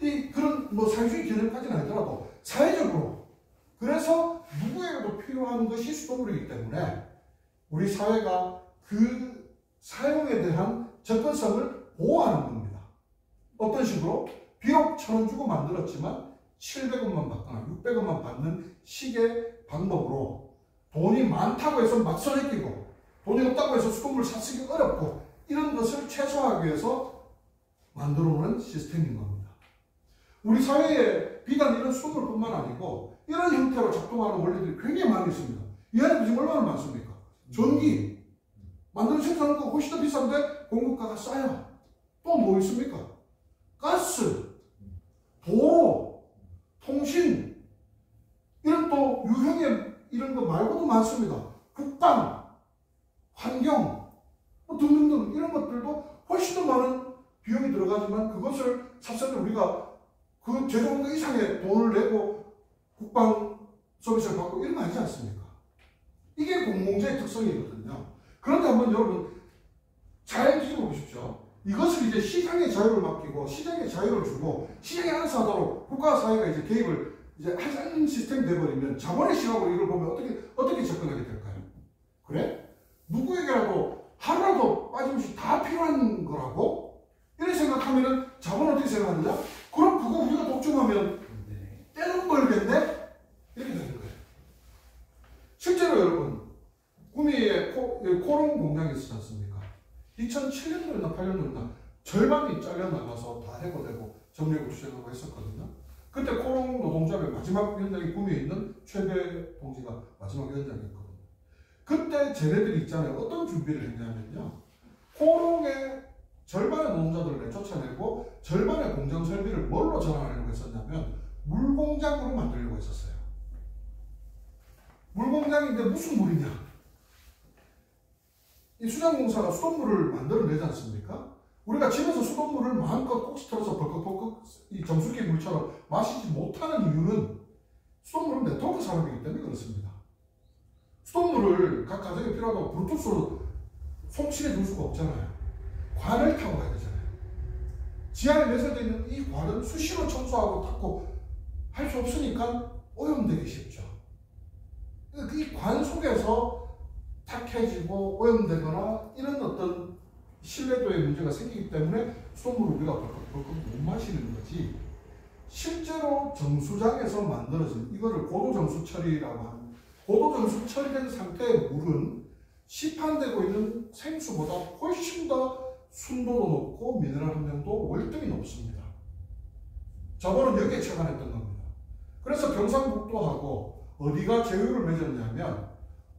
이 그런 뭐 사회주의 개념까지는 아니더라도 사회적으로 그래서 누구에게도 필요한 것이 수돗물이기 때문에 우리 사회가 그 사용에 대한 접근성을 보호하는 겁니다. 어떤 식으로? 비록 1,000원 주고 만들었지만 700원만 받거나 600원만 받는 식의 방법으로 돈이 많다고 해서 막 손에 끼고 돈이 없다고 해서 수돗물을 사쓰기 어렵고 이런 것을 최소화하기 위해서 만들어 놓은 시스템인 겁니다. 우리 사회에 비단 이런 수돗물뿐만 아니고 이런 형태로 작동하는 원리들이 굉장히 많이 있습니다. 이 안에도 지금 얼마나 많습니까? 전기 만드는 생산하는 거 훨씬 더 비싼데 공급가가 싸요. 또 뭐 있습니까? 가스, 도로, 통신 이런 또 유형의 이런 거 말고도 많습니다. 국방, 환경 등등등 이런 것들도 훨씬 더 많은 비용이 들어가지만 그것을 사실 우리가 그 제조원가 이상의 돈을 내고 국방 서비스를 받고 이런 거 아니지 않습니까? 이게 공공재의 특성이거든요. 그런데 한번 여러분 잘 뒤집어 보십시오. 이것을 이제 시장의 자유를 맡기고 시장의 자유를 주고 시장이 알아서 하도록 국가 사회가 이제 개입을 이제 하는 시스템이 돼버리면 자본의 시각으로 이걸 보면 어떻게 접근하게 될까요? 그래? 누구에게라도 하루라도 빠짐없이 다 필요한 거라고? 이렇게 생각하면은 자본은 어떻게 생각하느냐? 그럼 그거 우리가 독점하면 떼는 벌겠네? 이렇게 되는 거예요. 실제로 여러분 구미에 코롱 공장이 있지 않습니까? 2007년도였나 8년도였나 절반이 잘려나가서 다 해고되고 정리해고 추진하고 했었거든요. 그때 코롱 노동조합의 마지막 위원장이 구미에 있는 최대 동지가 마지막 위원장이었거든요. 그때 쟤네들이 있잖아요. 어떤 준비를 했냐면요. 코롱의 절반의 노동자들을 내쫓아내고 절반의 공장 설비를 뭘로 전환하려고 했었냐면 물공장으로 만들려고 했었어요. 물공장인데 무슨 물이냐? 이 수장공사가 수돗물을 만들어내지 않습니까? 우리가 집에서 수돗물을 마음껏 꼭지 틀어서 벌컥벌컥 이 정수기 물처럼 마시지 못하는 이유는 수돗물은 네트워크 산업이기 때문에 그렇습니다. 수돗물을 각 가정에 필요하다고 블루투스로 송실해 줄 수가 없잖아요. 관을 타고 가야 되잖아요. 지하에 내서되어 있는 이 관은 수시로 청소하고 닦고 할 수 없으니까 오염되기 쉽죠. 이 관 속에서 탁해지고 오염되거나 이런 어떤 신뢰도의 문제가 생기기 때문에 수돗물을 우리가 벌컥벌컥 못 마시는 거지. 실제로 정수장에서 만들어진 이거를 고도정수 처리라고 하는 고도정수 처리된 상태의 물은 시판되고 있는 생수보다 훨씬 더 순도도 높고 미네랄 함량도 월등히 높습니다. 저거는 여기에 착안했던 겁니다. 그래서 경상북도하고 어디가 제휴를 맺었냐면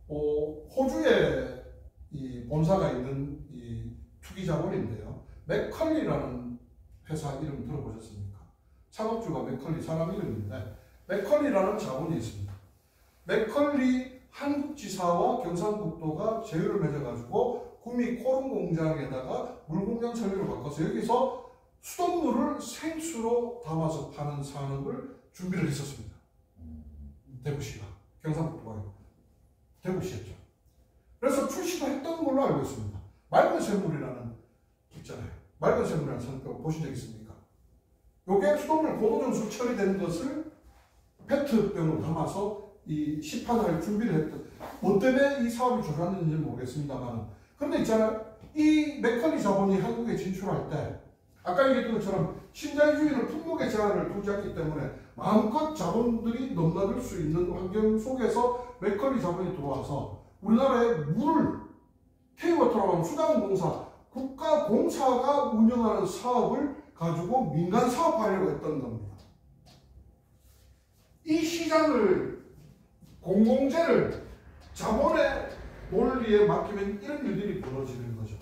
호주에 이 본사가 있는 이 투기 자본인데요. 맥컬리라는 회사 이름 들어보셨습니까? 창업주가 맥컬리 사람 이름인데 맥컬리라는 자본이 있습니다. 맥컬리 한국지사와 경상북도가 제휴를 맺어가지고 구미 코롱 공장에다가 물공장 설비를 바꿔서 여기서 수돗물을 생수로 담아서 파는 산업을 준비를 했었습니다. 대구시가 경상북도가 아니고 대구시였죠. 그래서 출시도 했던 걸로 알고 있습니다. 맑은 샘물이라는 있잖아요. 맑은 샘물이라는 산업 보신 적 있습니까? 요게 수돗물 고도정수 처리된 것을 페트병으로 담아서 이 시판할 준비를 했던, 뭐 때문에 이 사업이 조작됐는지 모르겠습니다만, 그런데 있잖아요. 이 맥컬리 자본이 한국에 진출할 때 아까 얘기했던 것처럼 신자유주의는 품목의 제한을 두지 않기 때문에 마음껏 자본들이 넘나들 수 있는 환경 속에서 맥컬리 자본이 들어와서 우리나라에 물을 K-워터라고 하는 수자원공사, 국가공사가 운영하는 사업을 가지고 민간 사업화하려고 했던 겁니다. 이 시장을, 공공재를 자본의 논리에 맡기면 이런 일들이 벌어지는 거죠.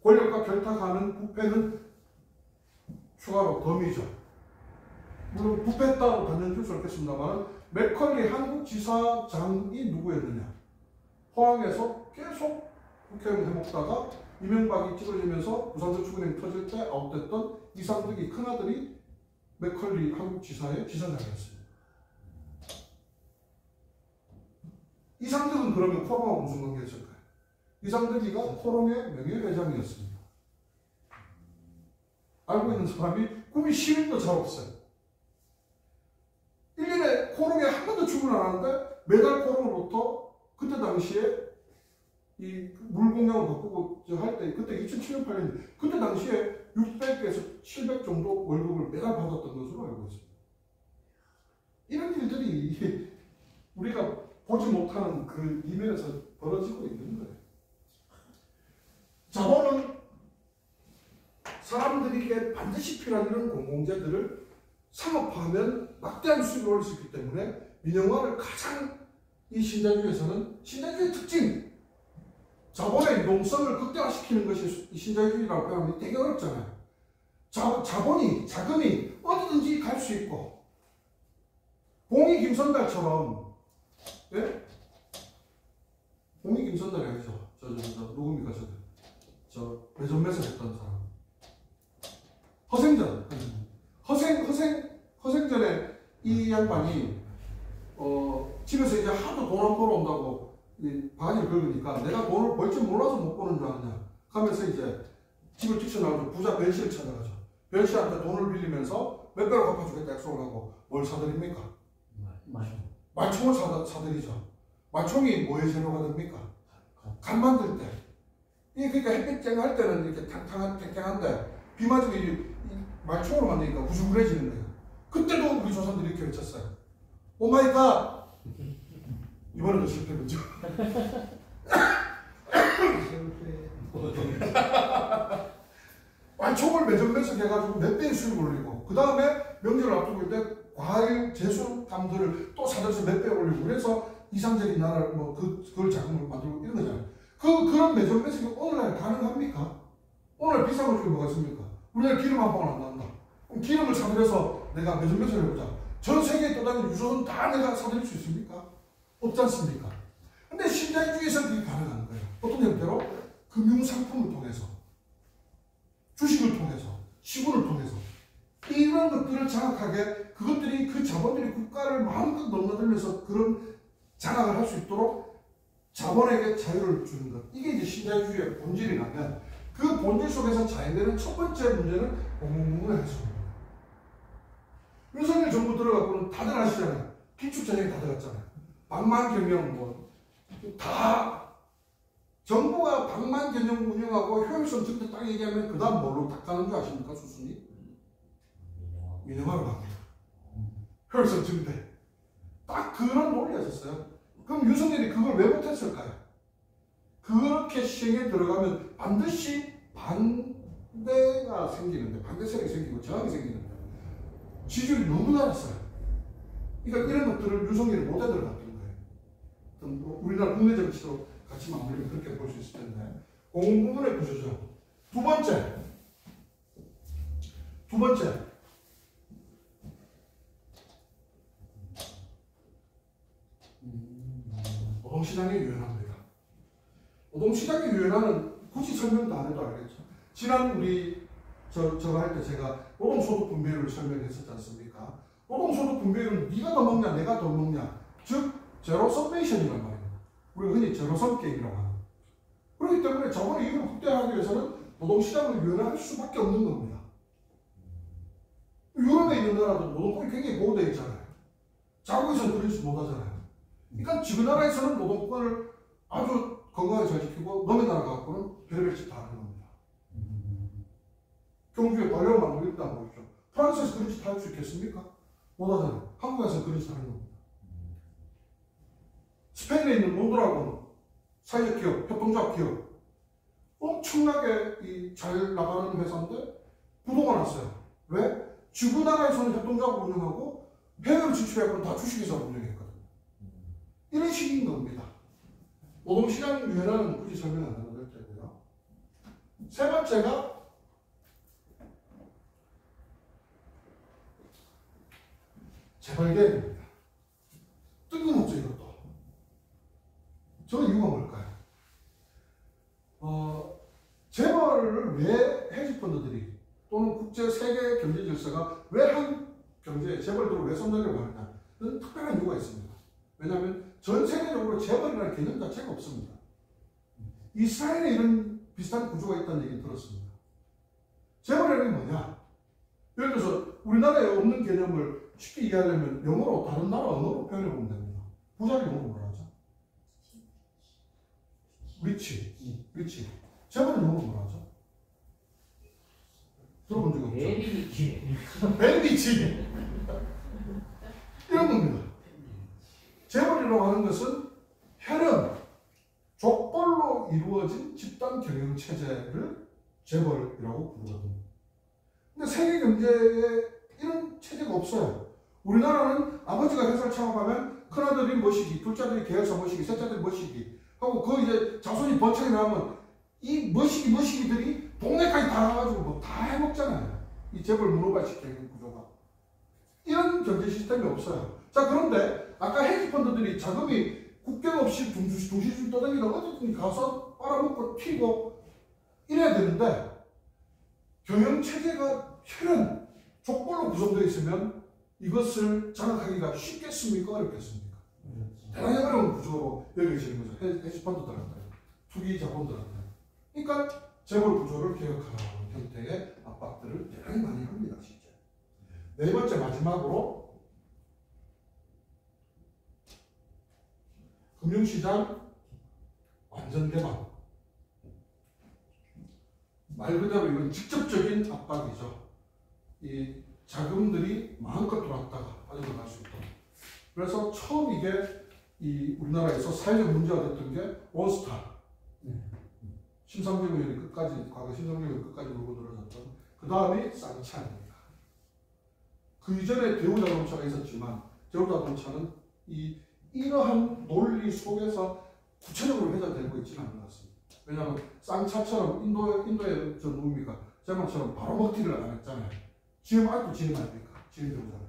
권력과 결탁하는 부패는 추가로 덤이죠. 물론 부패 따로 단연 줄 수 없겠습니다만 맥컬리 한국지사장이 누구였느냐. 포항에서 계속 국회의원 해먹다가 이명박이 찌그러지면서 부산저축은행 터질 때 아웃됐던 이상득이 큰아들이 맥컬리 한국지사의 지사장이었습니다. 이상득은 그러면 코롱하고 무슨 관계였을까요? 이상득이가 코롱의 명예회장이었습니다. 알고 있는 사람이 구미 시민도 잘 없어요. 1년에 코롱에 한 번도 출근 안 하는데 매달 코롱으로부터 그때 당시에 이 물공장을 바꾸고 할 때, 그때 2007년 8년, 그때 당시에 600에서 700 정도 월급을 매달 받았던 것으로 알고 있습니다. 이런 일들이 우리가 보지 못하는 그 이면에서 벌어지고 있는 거예요. 자본은 사람들에게 반드시 필요한 이런 공공재들을 상업화하면 막대한 수익을 올릴 수 있기 때문에 민영화를 가장 이 신자유주의에서는 신자유주의 특징, 자본의 유동성을 극대화시키는 것이 신자유주의라고 하면 되게 어렵잖아요. 자본이, 자금이 어디든지 갈 수 있고, 봉이 김선달처럼, 예? 봉이 김선달이 아니죠. 누굽니까, 저 매점매서 했던 사람. 허생전. 허생전에 이 양반이, 집에서 이제 하도 돈 안 벌어온다고 바가지를 긁으니까 내가 돈을 벌 줄 몰라서 못 버는 줄 아느냐 하면서 이제 집을 뛰쳐나가서 부자 변씨를 찾아가죠. 변씨한테 돈을 빌리면서 몇 배로 갚아주겠다 약속을 하고 뭘 사드립니까? 말총을 사드리죠. 말총이 뭐의 재료가 됩니까? 간 만들 때. 그러니까 햇빛 쨍할 때는 이렇게 탱탱한데 비 맞으면 이 말총으로 만드니까 우죽우해지는 거예요. 그때도 우리 조상들이 이렇게 외쳤어요. 오 마이 갓! 이번에도 실패했죠. 말총을 매점매석 해가지고 몇 배의 수익을 올리고, 그 다음에 명절을 앞두고 있을 때 과일 제수감들을 또 사들여서 몇 배 올리고 그래서 이상적인 나라 그걸 자금을 만들고 이런 거잖아요. 그런 매점 매석이 오늘날 가능합니까? 오늘 비싼 것 중에 뭐가 있습니까? 우리나라 기름 한 방울 안 나온다. 그럼 기름을 사들여서 내가 매점 매석을 해보자. 전 세계에 또 다른 유조선 다 내가 사들일 수 있습니까? 없지 않습니까? 근데 신자유주의에서는 그게 가능한 거예요. 어떤 형태로? 금융상품을 통해서, 주식을 통해서, 시군을 통해서 이런 것들을 장악하게 그것들이 그 자본들이 국가를 마음껏 넘나들면서 그런 장악을 할 수 있도록 자본에게 자유를 주는 것. 이게 이제 신자유주의의 본질이라면 그 본질 속에서 자연되는 첫 번째 문제는 공공부문의 해소입니다. 윤석열 정부 들어가고는 다들 아시잖아요. 기축전쟁이 다 들어갔잖아요. 방만경영 다 정부가 방만경영 운영하고 효율성 증대 딱 얘기하면 그 다음 뭘로 딱 가는 줄 아십니까? 수순이? 민영화로 갑니다. 효율성 증대. 딱 그런 논리였었어요. 그럼 윤석열이 그걸 왜 못했을까요? 그렇게 시행에 들어가면 반드시 반대가 생기는데, 반대 세력이 생기고 저항이 생기는데 지지율이 너무 낮았어요. 그러니까 이런 것들을 윤석열이 못해 들어갔던 거예요. 뭐 우리나라 국내 정치도 같이 마무리를 그렇게 볼 수 있을 텐데, 공공부문의 구조죠. 두 번째, 노동시장의 유연합니다. 노동시장의 유연화는 굳이 설명도 안 해도 알겠죠. 지난 우리 저거 할 때 제가 노동소득 분배율을 설명했었지 않습니까? 노동소득 분배율은 네가 더 먹냐 내가 더 먹냐, 즉 제로 썸메이션이란 말입니다. 우리가 흔히 제로섬 게임이라고 하는. 그렇기 때문에 자본의 이익을 극대화하기 위해서는 노동시장을 유연할 수밖에 없는 겁니다. 유럽에 있는 나라도 노동권이 굉장히 보호되어 있잖아요. 자국에서는 그러지 못하잖아요. 그러니까 지구 나라에서는 노동권을 아주 건강하게 잘 지키고 남의 나라 갖고는 별의별 짓 다 하는 겁니다. 경주에 관료를 만들고 있다 보이죠. 프랑스에서 그런 짓 할 수 있겠습니까? 못하잖아요. 한국에서는 그런 짓 하는 겁니다. 스페인에 있는 몬드라고는 사회적 기업, 협동조합 기업 엄청나게 잘 나가는 회사인데 부도가 났어요. 왜? 지구 나라에서는 협동조합을 운영하고 해외로 진출해서 다 주식회사를 운영했거든요. 이런 식인 겁니다. 노동시장 유연화는 굳이 설명 안 해도 될 테고요. 세 번째가 재벌개입니다. 뜬금없죠, 이것도. 저 이유가 뭘까요? 재벌을 왜 헤지펀드들이 또는 국제 세계 경제 질서가 왜 한 경제에 재벌들을 왜 선정을 하느냐는 특별한 이유가 있습니다. 왜냐하면 전 세계적으로 재벌이라는 개념 자체가 없습니다. 이스라엘에 이런 비슷한 구조가 있다는 얘기 들었습니다. 재벌이라는 게 뭐냐? 예를 들어서 우리나라에 없는 개념을 쉽게 이해하려면 영어로 다른 나라 언어로 표현해 보면 됩니다. 부자를 영어로 뭐라 하죠? 리치. 재벌은 영어로 뭐라 하죠? 들어본 적이 없죠? 벨리치. 이런 겁니다. 재벌이라고 하는 것은 혈연, 족벌로 이루어진 집단 경영 체제를 재벌이라고 부르거든요. 근데 세계 경제에 이런 체제가 없어요. 우리나라는 아버지가 회사를 창업하면 큰아들이 머시기, 둘째아들이 계열사 머시기, 셋째아들이 머시기 하고 그 이제 자손이 번창이 나면 이 머시기들이 동네까지 다 가가지고 뭐 다 해먹잖아요. 이 재벌 문호발식 경영 구조가. 이런 경제 시스템이 없어요. 자, 그런데 아까 헤지펀드들이 자금이 국경 없이 둥실둥실 떠다니다 어디든 가서 빨아먹고 튀고 이래야 되는데 경영 체제가 혈연, 족벌로 구성되어 있으면 이것을 장악하기가 쉽겠습니까? 어렵겠습니까? 대단히 어려운 구조로 여겨지는 거죠. 헤지펀드들한테, 투기 자본들한테. 그러니까 재벌 구조를 개혁하라는 형태의 압박들을 대단히 많이 합니다, 진짜. 네 번째 마지막으로 금융시장 완전 개방. 말 그대로 이건 직접적인 압박이죠. 이 자금들이 마음껏 들어왔다가 빠져나갈 수 있도록. 그래서 처음 이게 우리나라에서 사회적 문제가 됐던 게 원스타. 심상정 의원이 끝까지, 과거 심상정 의원이 끝까지 물고 늘어졌던 그 다음이 쌍창입니다. 그 이전에 대우자동차가 있었지만 대우자동차는 이러한 논리 속에서 구체적으로 회자되고 있지는 않은 것 같습니다. 왜냐하면 쌍차처럼 인도의 저 누굽니까? 제만처럼 바로 먹튀를 안 했잖아요. GM 아직도 GM 아닙니까? GM 대우자는.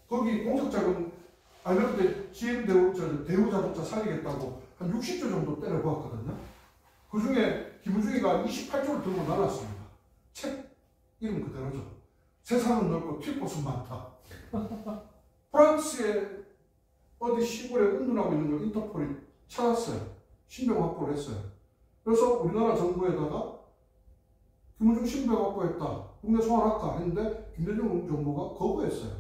거기 공적자금 알면 그때 GM 대우자동차 살리겠다고 한 60조 정도 때려보았거든요. 그 중에 김우중이가 28조를 들고 날랐습니다. 책 이름 그대로죠. 세상은 넓고 튈 곳은 많다. 프랑스의 어디 시골에 은둔하고 있는 걸 인터폴이 찾았어요. 신병 확보를 했어요. 그래서 우리나라 정부에다가 김우중 신병 확보했다. 국내 소환할까 했는데 김대중 정부가 거부했어요.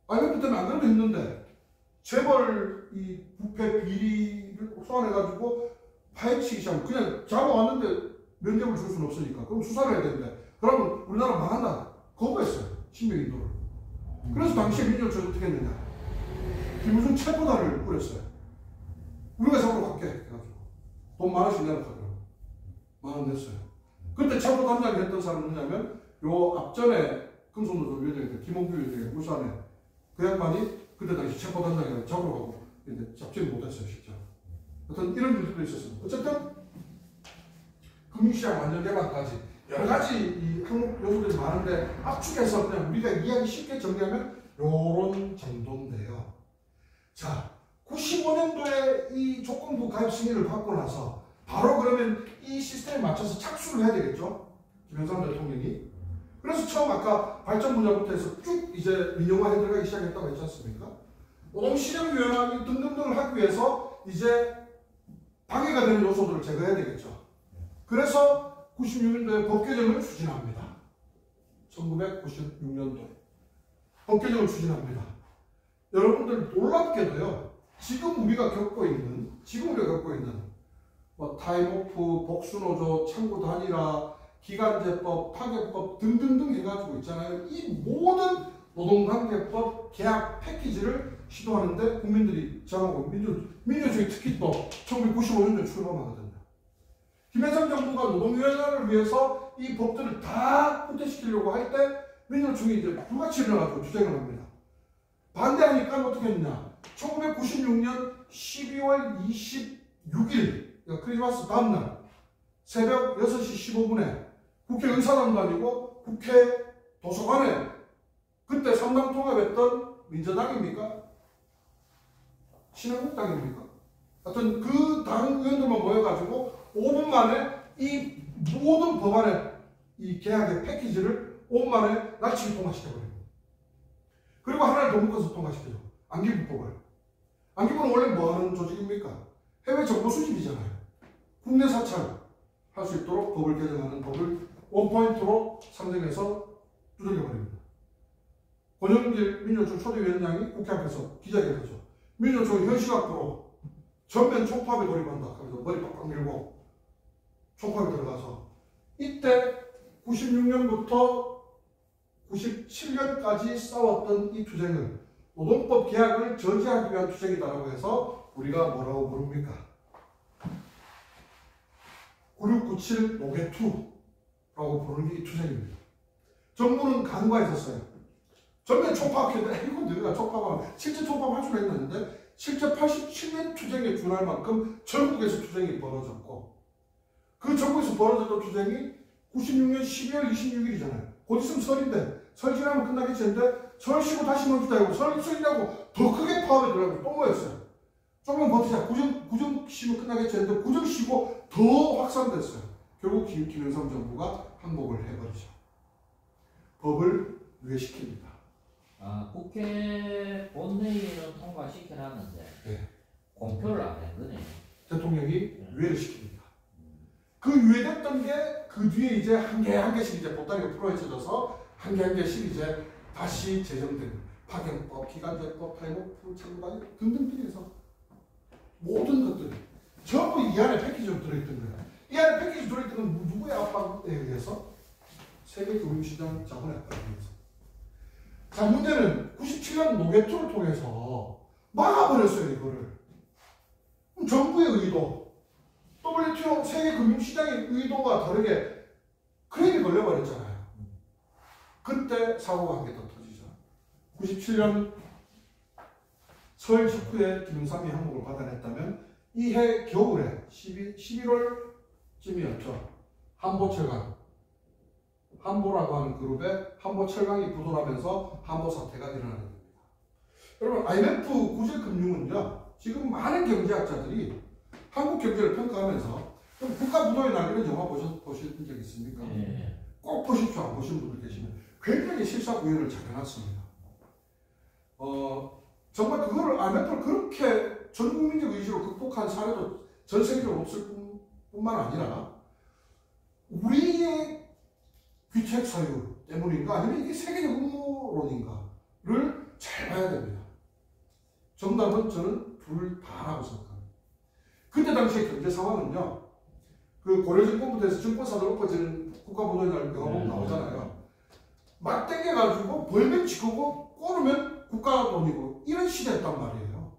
IMF 때문에 안 그래도 했는데 재벌 이 부패 비리를 소환해가지고 파헤치기 시작하면 그냥 잡아왔는데 면접을 줄 수는 없으니까 그럼 수사를 해야 되는데 그러면 우리나라 망한다. 거부했어요. 신병 인도를. 그래서 당시에 민주노총이 어떻게 했느냐. 김우중 체포단을 꾸렸어요. 우리가 잡으러 갈게 해가지고 돈 10,000원씩 내놓거든요. 10,000원 냈어요. 그때 체포단장이 했던 사람은 누구냐면 요 앞전에 금속노조 위원장이었던 김홍규 위원장이 울산에 그 양반이 그때 당시 체포단장이 잡으러 가고 근데 잡지는 못했어요. 실제. 어떤 이런 일들도 있었습니다. 어쨌든 금융시장 완전 개방까지 여러 가지 이 항목 요소들이 많은데 압축해서 그냥 우리가 이해하기 쉽게 정리하면 요런 정도인데요. 자, 95년도에 이 조건부 가입 승인을 받고 나서 바로 그러면 이 시스템에 맞춰서 착수를 해야 되겠죠? 김영삼 대통령이. 그래서 처음 아까 발전 분야부터 해서 쭉 이제 민영화에 들어가기 시작했다고 했지 않습니까? 노동시장 유연화를 등등등을 하기 위해서 이제 방해가 되는 요소들을 제거해야 되겠죠. 그래서 96년도에 법 개정을 추진합니다. 1996년도에 법 개정을 추진합니다. 여러분들 놀랍게도요. 지금 우리가 겪고 있는 뭐 타임오프, 복수노조, 창구 단일화, 기간제법, 파견법 등등등 해가지고 있잖아요. 이 모든 노동관계법 계약 패키지를 시도하는데 국민들이 저항하고 민주주의 특히 또 1995년도에 출범하거든요. 김영삼 정부가 노동유연화를 위해서 이 법들을 다 후퇴시키려고 할 때 민주노총이 이제 불같이 일어나서 주장을 합니다. 반대하니까 어떻게 했냐. 1996년 12월 26일 그러니까 크리스마스 다음날 새벽 6시 15분에 국회 의사당도 아니고 국회 도서관에 그때 3당 통합했던 민주당입니까? 신한국당입니까? 하여튼 그 당 의원들만 모여가지고 5분 만에 이 모든 법안의 이 계약의 패키지를 5분 만에 날치기 통과시켜버립니다. 그리고 하나를 더 묶어서 통과시켜줘. 안기부법을. 안기부는 원래 뭐 하는 조직입니까? 해외 정보 수집이잖아요. 국내 사찰 할 수 있도록 법을 개정하는 법을 원포인트로 상정해서 두들겨버립니다. 권영길 민주노총 초대위원장이 국회 앞에서 기자회견하죠. 민주노총이 현시각부로 전면 총파업에 돌입한다. 그래서 머리 빡빡 밀고 총파업에 들어가서 이때 96년부터 97년까지 싸웠던 이 투쟁을 노동법 계약을 저지하기 위한 투쟁이다라고 해서 우리가 뭐라고 부릅니까? 9697 노개2라고 부르는 게 이 투쟁입니다. 정부는 간과했었어요. 전면 총파업했는데 이건 내가 총파업하면 실제 총파업할 수는 있는데 실제 87년 투쟁에 준할 만큼 전국에서 투쟁이 벌어졌고 그 전국에서 벌어졌던 투쟁이 96년 12월 26일이잖아요. 곧 있으면 설인데 설 지나면 끝나겠지 했는데 설 쉬고 다시 멈추다 하고 설이라고 더 크게 파업에 들어가고 또 모였어요. 조금만 버티자. 구정 쉬면 끝나겠지 했는데 구정 쉬고 더 확산됐어요. 결국 김영삼 정부가 항복을 해버리죠. 법을 유예시킵니다. 아, 국회 본회의는 통과시켜놨는데 네. 공표를 안 했거든요. 대통령이 유예를 시킵니다. 그 유예됐던 게 그 뒤에 이제 한 개씩 이제 보따리가 풀어헤쳐져서 한 개씩 이제 다시 제정된 파견법, 기간제법, 타임오프, 창구단위 등등 해서 모든 것들이 전부 이 안에 패키지로 들어있던 거예요. 이 안에 패키지 들어있던 건 누구의 압박에 의해서? 세계 금융시장 자본의 압박에 의해서. 자, 문제는 97년 노개2를 통해서 막아버렸어요, 이거를. 그럼 정부의 의도, WTO 세계 금융시장의 의도와 다르게 크랙이 걸려버렸잖아요. 그때 사고가 한 개 더 터지죠. 97년 설 직후에 김영삼이 항목을 받아냈다면 이해 겨울에 11월쯤이었죠. 한보철강, 한보라고 하는 그룹에 한보철강이 부도나면서 한보 사태가 일어나게 됩니다. 여러분, IMF 구제금융은요, 지금 많은 경제학자들이 한국 경제를 평가하면서 국가 부도의 날 이런 영화 보신 적 있습니까? 네. 꼭 보십시오. 안 보신 분들 계시면 굉장히 실사구현을 잘 해놨습니다. 정말 그거를 IMF를 그렇게 전 국민적 의지로 극복한 사례도 전 세계적으로 없을 뿐만 아니라 우리의 귀책 사유 때문인가 아니면 이게 세계적 음모론인가를 잘 봐야 됩니다. 정답은 저는 둘 다라고 생각합니다. 그때 당시의 경제 상황은요, 그 고려증권부터 증권사들 엎어지는 국가부도의 날 영화 보면 나오잖아요. 막 땡겨가지고 벌면 지고 꼬르면 국가 돈이고 이런 시대였단 말이에요.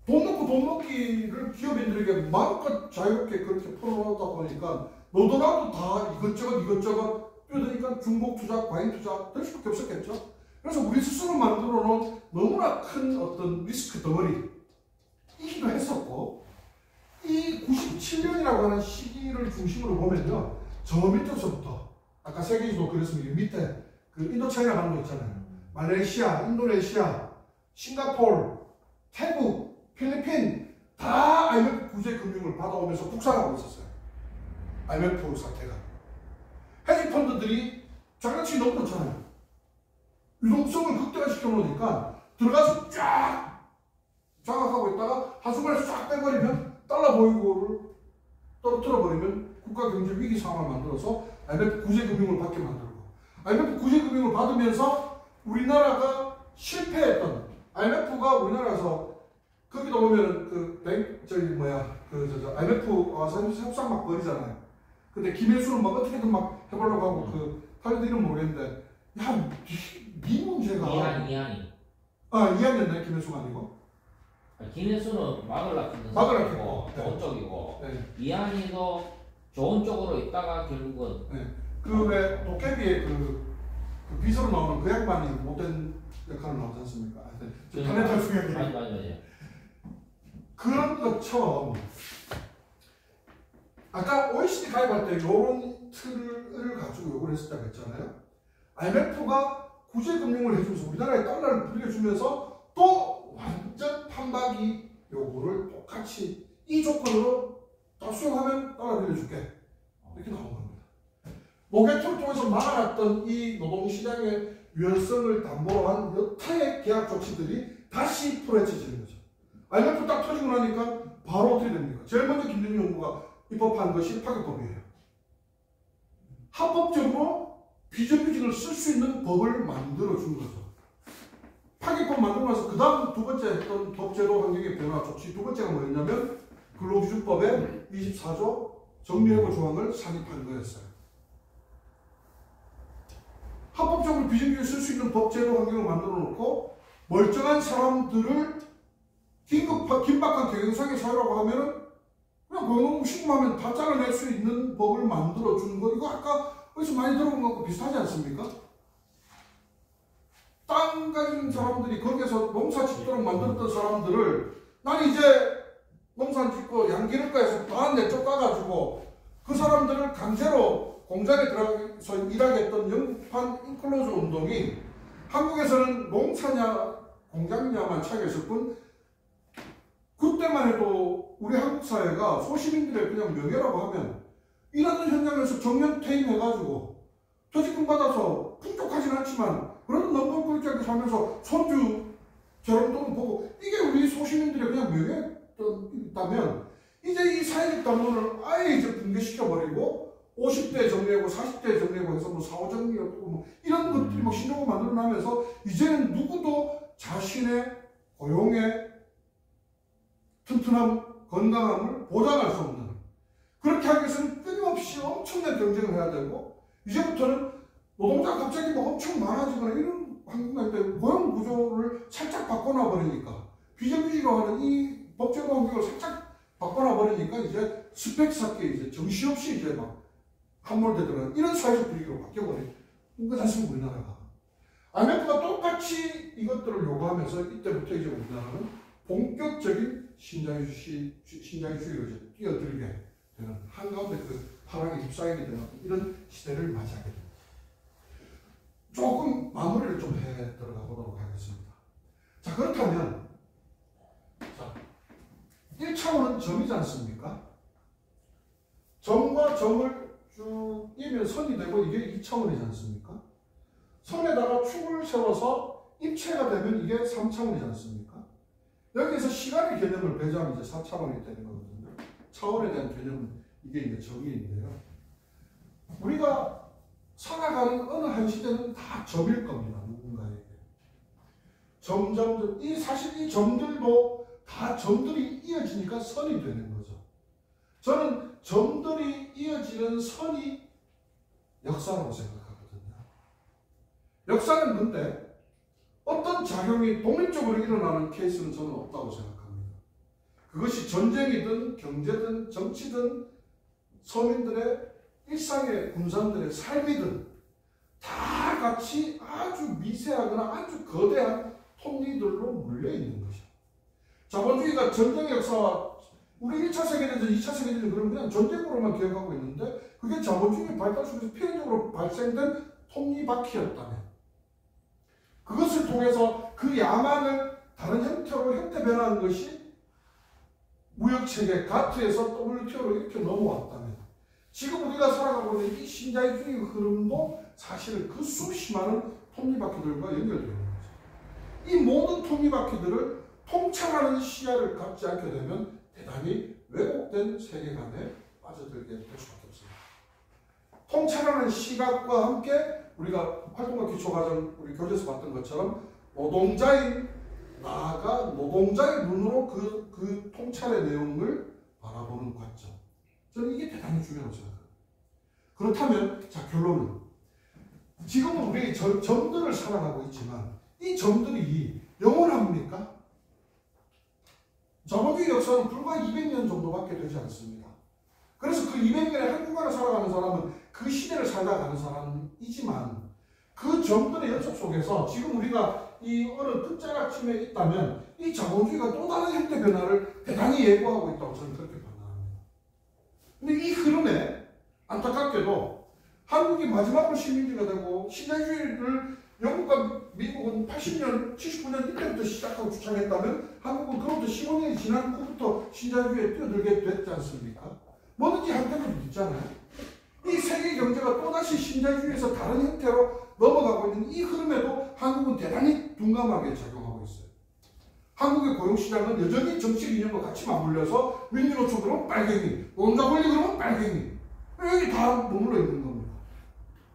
돈 넣고 돈 먹기를 기업인들에게 마음껏 자유롭게 그렇게 풀어놓다 보니까 너도나도 다 이것저것 뛰어드니까 중복 투자, 과잉 투자 될 수밖에 없었겠죠. 그래서 우리 스스로 만들어 놓은 너무나 큰 어떤 리스크 덩어리이기도 했었고, 이 97년이라고 하는 시기를 중심으로 보면요, 저 밑에서부터 아까 세계지도 그랬습니다. 밑에 그 인도차이나 가는 거 있잖아요. 말레이시아, 인도네시아, 싱가포르, 태국, 필리핀 다 IMF 구제 금융을 받아오면서 북상하고 있었어요. IMF 사태가. 헤지펀드들이 장난치기 너무 좋잖아요. 유동성을 극대화시켜 놓으니까 들어가서 쫙 장악하고 있다가 한순간에 쫙 빼버리면 달러 보유고를 떨어뜨려 버리면 국가 경제 위기 상황을 만들어서 IMF 구제 금융을 받게 만들고, IMF 구제 금융을 받으면서 우리나라가 실패했던, IMF가 우리나라에서 거기도 보면 IMF 와서 협상 막 벌이잖아요. 근데 김혜수는 막 어떻게든 막 해보려고 하고 그 탈레드 이름 모르겠는데, 야, 네 문제가 이한이. 이한이었나요? 김혜수가 아니고? 김혜수는 막으려고 했고 좋은 쪽이고, 네. 이한이도 좋은 쪽으로 있다가 결국은 그 왜 도깨비의 그 비서로 나오는 그 양반이 못된 역할을 나오지 않습니까? 타네탈 수역이 맞아. 그런 것처럼 아까 OECD 가입할 때 이런 틀을 가지고 요구를 했었다고 했잖아요. IMF가 구제금융을 해주면서 우리나라에 달러를 빌려주면서 또 완전 판박이 요구를 똑같이 이 조건으로 다 수용하면 달러 빌려줄게, 이렇게 나온 겁니다. 모개토를 통해서 막아놨던 이 노동시장의 유연성을 담보로 한 여타의 계약 조치들이 다시 풀어헤쳐지는 거죠. IMF 딱 터지고 나니까 바로 어떻게 됩니까? 제일 먼저 김정일 정부가 입법한 것이 파기법이에요. 합법적으로 비정규직을 쓸 수 있는 법을 만들어준 거죠. 파기법 만들고 나서 그 다음 두 번째 했던 법제도 환경의 변화 조치 두 번째가 뭐였냐면 근로기준법의 24조 정리해고 조항을 산입한 거였어요. 합법적으로 비정규직을 쓸 수 있는 법제도 환경을 만들어 놓고 멀쩡한 사람들을 긴박한 경영상의 사회라고 하면은 그냥 고용노동 신고하면 다 잘라낼 수 있는 법을 만들어 주는 거, 이거 아까 어디서 많이 들어본 것과 비슷하지 않습니까? 땅 가진 사람들이 거기에서 농사 짓도록 만들었던 사람들을 나는 이제 농사 짓고 양기를가에서 다 내쫓 가가지고 그 사람들을 강제로 공장에 들어가서 일하게 했던 영판 인클로즈 운동이 한국에서는 농사냐 공장냐만 차이였을 뿐, 그때만 해도 우리 한국 사회가 소시민들의 그냥 명예라고 하면 일하는 현장에서 정년 퇴임해가지고 퇴직금 받아서 풍족하진 않지만 그래도 넘버 꿀짝게 살면서 손주 결혼돈 보고 이게 우리 소시민들의 그냥 명예였다면, 이제 이 사회적 담론을 아예 이제 붕괴시켜버리고 50대 정리하고 40대 정리하고 해서 뭐 4호 정리하고 뭐 이런 것들이 막 신조어 만들어나면서 이제는 누구도 자신의 고용의 튼튼함, 건강함을 보장할 수 없는, 그렇게 하기 위해서는 끊임없이 엄청난 경쟁을 해야 되고, 이제부터는 노동자가 갑자기 뭐 엄청 많아지거나 이런 환경인데 고용 구조를 살짝 바꿔놔 버리니까, 비정규직이라고 하는 이 법제도 환경을 살짝 바꿔놔 버리니까 이제 스펙 쌓기 이제 정신없이 이제 막 함몰되더라는 이런 사회적 분위기로 바뀌어버린 괜찮습니다, 우리나라가. IMF가 똑같이 이것들을 요구하면서 이때부터 이제 우리나라는 본격적인 신자유주의로 이제 뛰어들게 되는 한가운데 그 파랑에 휩싸이게 되는 이런 시대를 맞이하게 됩니다. 조금 마무리를 좀 해 들어가 보도록 하겠습니다. 자, 그렇다면 자, 1차원은 점이지 않습니까? 점과 점을 쭉 이면 선이 되고 이게 2차원이지 않습니까? 선에다가 축을 세워서 입체가 되면 이게 3차원이지 않습니까? 여기에서 시간의 개념을 배제하면 이제 4차원이 되는 거거든요. 차원에 대한 개념은 이게 이제 정의인데요. 우리가 살아가는 어느 한 시대는 다 점일 겁니다. 누군가에게. 점점점, 사실 이 점들도 다 점들이 이어지니까 선이 되는 거죠. 저는 점들이 이어지는 선이 역사라고 생각하거든요. 역사는 근데 어떤 작용이 독립적으로 일어나는 케이스는 저는 없다고 생각합니다. 그것이 전쟁이든 경제든 정치든 서민들의 일상의 군사들의 삶이든 다 같이 아주 미세하거나 아주 거대한 톱니들로 물려있는 것이죠. 자본주의가 전쟁의 역사와 우리 1차 세계대전, 2차 세계대전 그런 그냥 전쟁으로만 기억하고 있는데 그게 자본주의 발달 속에서 필연적으로 발생된 톱니바퀴였다면 그것을 통해서 그 야망을 다른 형태로 형태 변화한 것이 무역체계, 가트에서 WTO로 이렇게 넘어왔다면 지금 우리가 살아가고 있는 이 신자유주의 흐름도 사실 그 수십 많은 톱니바퀴들과 연결되어 있는 거죠. 이 모든 톱니바퀴들을 통찰하는 시야를 갖지 않게 되면 대단히 왜곡된 세계관에 빠져들게 될 수밖에 없습니다. 통찰하는 시각과 함께 우리가 활동과 기초과정 우리 교재에서 봤던 것처럼 노동자인 나아가 노동자의 눈으로 그 통찰의 내용을 바라보는 관점. 저는 이게 대단히 중요하다고 생각합니다. 그렇다면 자 결론은 지금은 우리 점들을 살아가고 있지만 이 점들이 영원합니까? 자본주의 역사는 불과 200년 정도밖에 되지 않습니다. 그래서 그 200년에 한국말을 살아가는 사람은 그 시대를 살아가는 사람이지만 그 점들의 연속 속에서 지금 우리가 이 어느 끝자락쯤에 있다면 이 자본주의가 또 다른 형태 변화를 대단히 예고하고 있다고 저는 그렇게 판단합니다. 근데 이 흐름에 안타깝게도 한국이 마지막으로 식민지가 되고 신자유주의를 영국과 미국은 80년, 79년 이때부터 시작하고 주창했다면 한국은 그로부터 15년이 지난 후부터 신자유주의에 뛰어들게 됐지 않습니까? 뭐든지 한때는 있잖아요. 이 세계 경제가 또다시 신자유주의에서 다른 형태로 넘어가고 있는 이 흐름에도 한국은 대단히 둔감하게 작용하고 있어요. 한국의 고용시장은 여전히 정치 이념과 같이 맞물려서 민주노총 그러면 빨갱이, 노동자 권리 그러면 빨갱이 여기 다 머물러 있는 겁니다.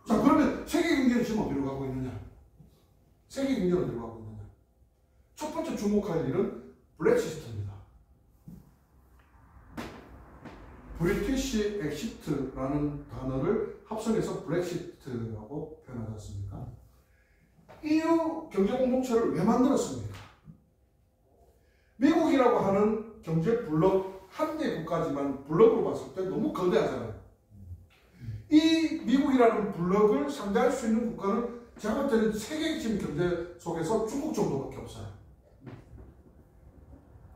자 그러면 세계 경제는 지금 어디로 가고 있느냐? 세계 경제는 어디로 가고 있느냐? 첫 번째 주목할 일은 브렉시트입니다. 브리티시 엑시트라는 단어를 합성해서 브렉시트라고 표현하지 않습니까? EU 경제공동체를 왜 만들었습니까? 미국이라고 하는 경제 블록 한 개 국가지만 블록으로 봤을 때 너무 거대하잖아요. 이 미국이라는 블록을 상대할 수 있는 국가는 제가 볼 때는 세계 지금 경제 속에서 중국 정도밖에 없어요.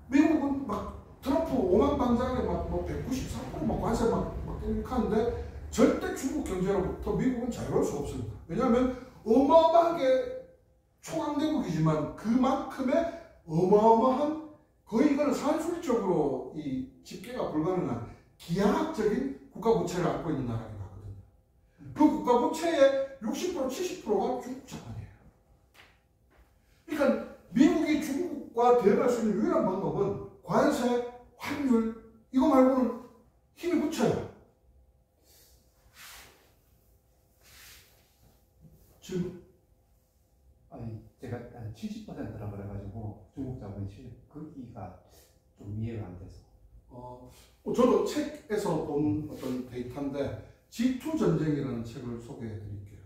미국은 막 트럼프 오만방자하게 막 193% 관세 막 하는데 절대 중국 경제로부터 미국은 자유로울 수가 없습니다. 왜냐하면 어마어마하게 초강대국이지만 그만큼의 어마어마한 거의 이거는 산술적으로 이 집계가 불가능한 기하학적인 국가부채를 안고 있는 나라긴 하거든요. 그 국가부채의 60% 70%가 중국 자본이에요. 그러니까 미국이 중국과 대응할 수 있는 유일한 방법은 관세, 환율 이거 말고는 힘이 붙여요. 지금 아니 제가 한 70%라 그래가지고 중국 자본이 70 거기가 좀 이해가 안 돼서. 저도 책에서 본 어떤 데이터인데 G2 전쟁이라는 책을 소개해 드릴게요.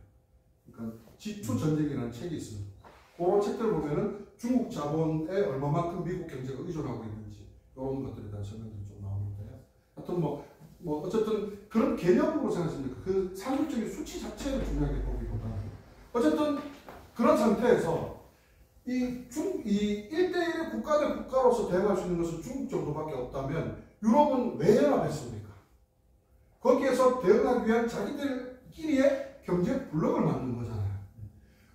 그러니까 G2 전쟁이라는 책이 있습니다. 그런 책들을 보면은 중국 자본에 얼마만큼 미국 경제가 의존하고 있는지 이런 것들에 대한 설명들이 좀 나오는데요. 하여튼 뭐 어쨌든 그런 개념으로 생각했습니다. 그 산술적인 수치 자체를 중요하게 보기보다 어쨌든 그런 상태에서 이 1대1의 국가 대 국가로서 대응할 수 있는 것은 중국 정도밖에 없다면 유럽은 왜 연합했습니까? 거기에서 대응하기 위한 자기들끼리의 경제 블록을 만든 거잖아요.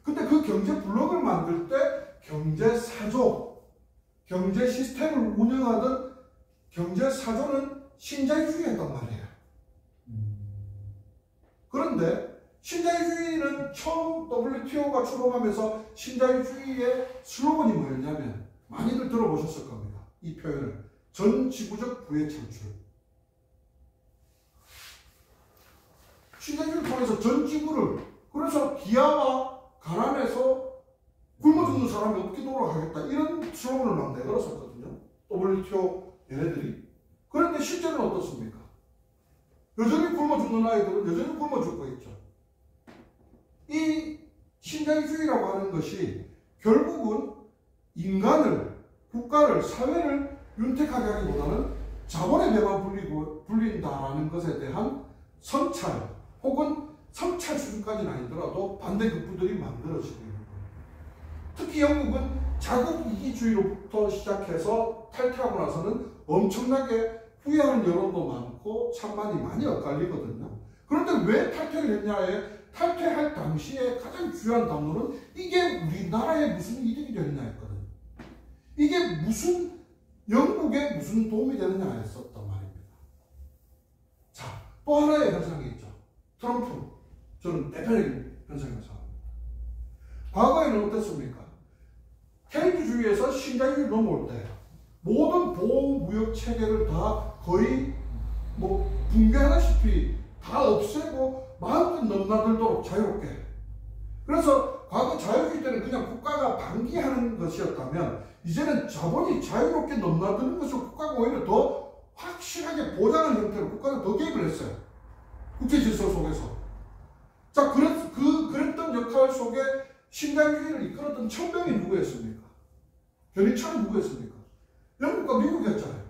근데 그 경제 블록을 만들 때 경제 사조, 경제 시스템을 운영하던 경제 사조는 신자유주의였단 말이에요. 그런데 신자유주의는 처음 WTO가 출범하면서 신자유주의의 슬로건이 뭐였냐면 많이들 들어보셨을 겁니다. 이 표현을. 전 지구적 부의 창출. 신자유주의를 통해서 전 지구를, 그래서 기아와 가난에서 굶어 죽는 사람이 없도록 하겠다, 이런 슬로건을 막 내걸었었거든요. WTO 얘네들이. 그런데 실제는 어떻습니까? 여전히 굶어 죽는 아이들은 여전히 굶어 죽고 있죠. 이 신자유주의라고 하는 것이 결국은 인간을, 국가를, 사회를 윤택하게 하기보다는 자본의 배만 불린다라는 것에 대한 성찰, 혹은 성찰 수준까지는 아니더라도 반대 극부들이 만들어지고 있는 거예요. 특히 영국은 자국 이기주의로부터 시작해서 탈퇴하고 나서는 엄청나게 후회하는 여론도 많고 찬반이 많이 엇갈리거든요. 그런데 왜 탈퇴를 했냐에 탈퇴할 당시에 가장 중요한 담론은 이게 우리나라에 무슨 이득이 되느냐 했거든요. 이게 무슨 영국에 무슨 도움이 되느냐 했었단 말입니다. 자, 또 하나의 현상이 있죠. 트럼프. 저는 대표적인 현상이라고 생각합니다. 과거에는 어땠습니까? 케인즈주의에서 신자유주의 넘어올 때 모든 보호무역 체계를 다 거의 뭐 붕괴하다시피 다 없애고 마음껏 넘나들도록 자유롭게. 그래서 과거 자유주의 때는 그냥 국가가 방기하는 것이었다면 이제는 자본이 자유롭게 넘나드는 것을 국가가 오히려 더 확실하게 보장하는 형태로 국가가 더 개입을 했어요. 국제 질서 속에서. 자, 그랬던 역할 속에 신자유주의를 이끌었던 천병이 누구였습니까? 견인차는 누구였습니까? 영국과 미국이었잖아요.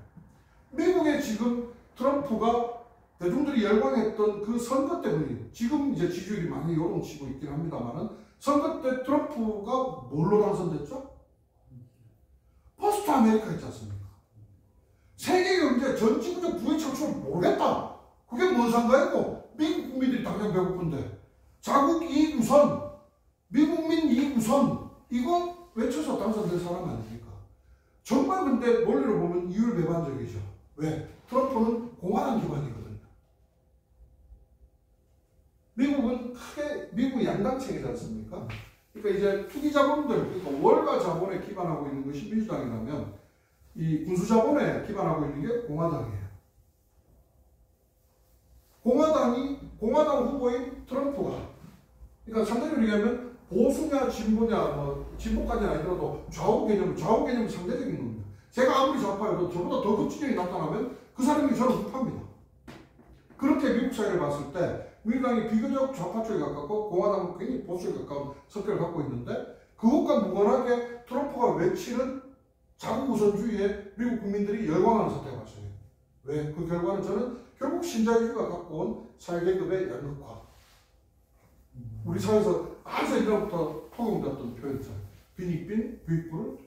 미국에 지금 트럼프가 대중들이 열광했던 그 선거 때문에, 지금 이제 지지율이 많이 요동치고 있긴 합니다만은, 선거 때 트럼프가 뭘로 당선됐죠? 포스트 아메리카 있지 않습니까? 세계 경제 전 지구적 부의 창출을 모르겠다. 그게 뭔 상관이고, 미국 국민들이 당장 배고픈데, 자국 이익 우선, 미국민 이익 우선, 이거 외쳐서 당선된 사람 아닙니까? 정말 근데 논리로 보면 이율배반적이죠. 왜? 트럼프는 공화당 기반이거든요. 미국은 크게, 미국 양당체이지 않습니까? 그러니까 이제 투기자본들, 그러니까 월가 자본에 기반하고 있는 것이 민주당이라면 이 군수자본에 기반하고 있는 게 공화당이에요. 공화당 후보인 트럼프가, 그러니까 상대적으로 얘기하면 보수냐 진보냐, 뭐 진보까지는 아니더라도 좌우 개념은 상대적인 겁니다. 제가 아무리 좌파여도 저보다 더 급진적이 나타나면 그 사람이 저를 흡합니다. 그렇게 미국 사회를 봤을 때 민주당이 비교적 좌파 쪽에 가깝고 공화당은 굉장히 보수에 가까운 성격을 갖고 있는데, 그것과 무관하게 트럼프가 외치는 자국 우선주의에 미국 국민들이 열광하는 사태가 발생해요. 왜? 그 결과는 저는 결국 신자유주의가 갖고 온 사회계급의 양극화. 우리 사회에서 아주 옛날부터 통용되었던 표현이잖아요. 빈익빈, 부익부를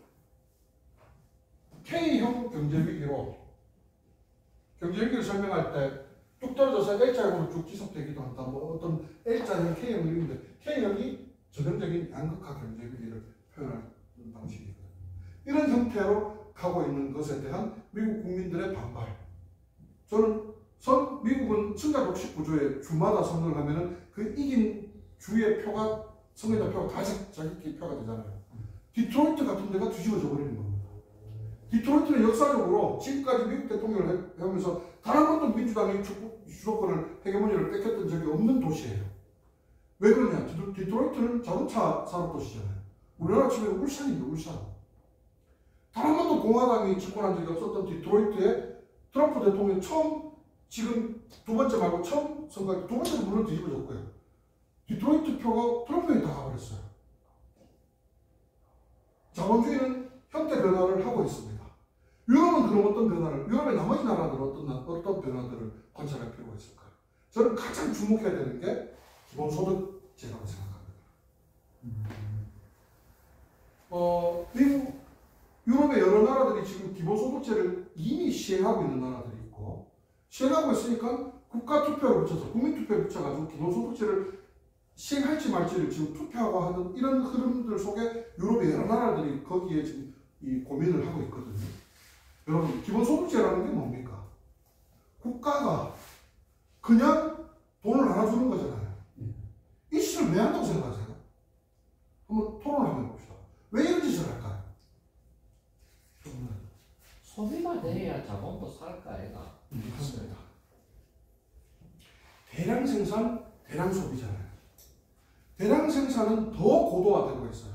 K형 경제위기로, 경제위기를 설명할 때 뚝 떨어져서 L자형으로 쭉 지속되기도 한다. 뭐 어떤 L자형, K형을 이루는데 K형이 전형적인 양극화 경제위기를 표현하는 방식이거든요. 이런 형태로 가고 있는 것에 대한 미국 국민들의 반발. 저는 미국은 승자 독식 구조에 주마다 선거를 하면은 그 이긴 주의 표가, 선거자 표가 다 자기끼리 표가 되잖아요. 디트로이트 같은 데가 뒤집어져 버리는 겁니다. 디트로이트는 역사적으로 지금까지 미국 대통령을 해오면서 단 한 번도 민주당이 주도권을, 헤게모니를 뺏겼던 적이 없는 도시예요. 왜 그러냐? 디트로이트는 자동차 산업 도시잖아요. 우리나라 치면 울산입니다. 울산. 단 한 번도 공화당이 집권한 적이 없었던 디트로이트에 트럼프 대통령 처음, 지금 두 번째 말고 처음 선거할 때 두 번째로 물론 뒤집어졌고요. 디트로이트 표가 트럼프에 다 가버렸어요. 자본주의는 형태 변화를 하고 있습니다. 유럽은 그럼 어떤 변화를, 유럽의 나머지 나라들은 어떤 변화들을 관찰할 필요가 있을까요? 저는 가장 주목해야 되는 게 기본소득제라고 생각합니다. 미국, 유럽의 여러 나라들이 지금 기본소득제를 이미 시행하고 있는 나라들이 있고, 시행하고 있으니까 국가투표를 붙여서, 국민투표를 붙여가지고 기본소득제를 시행할지 말지를 지금 투표하고 하는 이런 흐름들 속에 유럽의 여러 나라들이 거기에 지금 이 고민을 하고 있거든요. 여러분, 기본소득제라는 게 뭡니까? 국가가 그냥 돈을 나눠주는 거잖아요. 이 짓을 왜 한다고 생각하세요? 한번 토론을 한번 해봅시다. 왜 이런 짓을 할까요? 소비가 돼야 자본도 살까 애가. 맞습니다. 대량 생산, 대량 소비잖아요. 대량 생산은 더 고도화되고 있어요.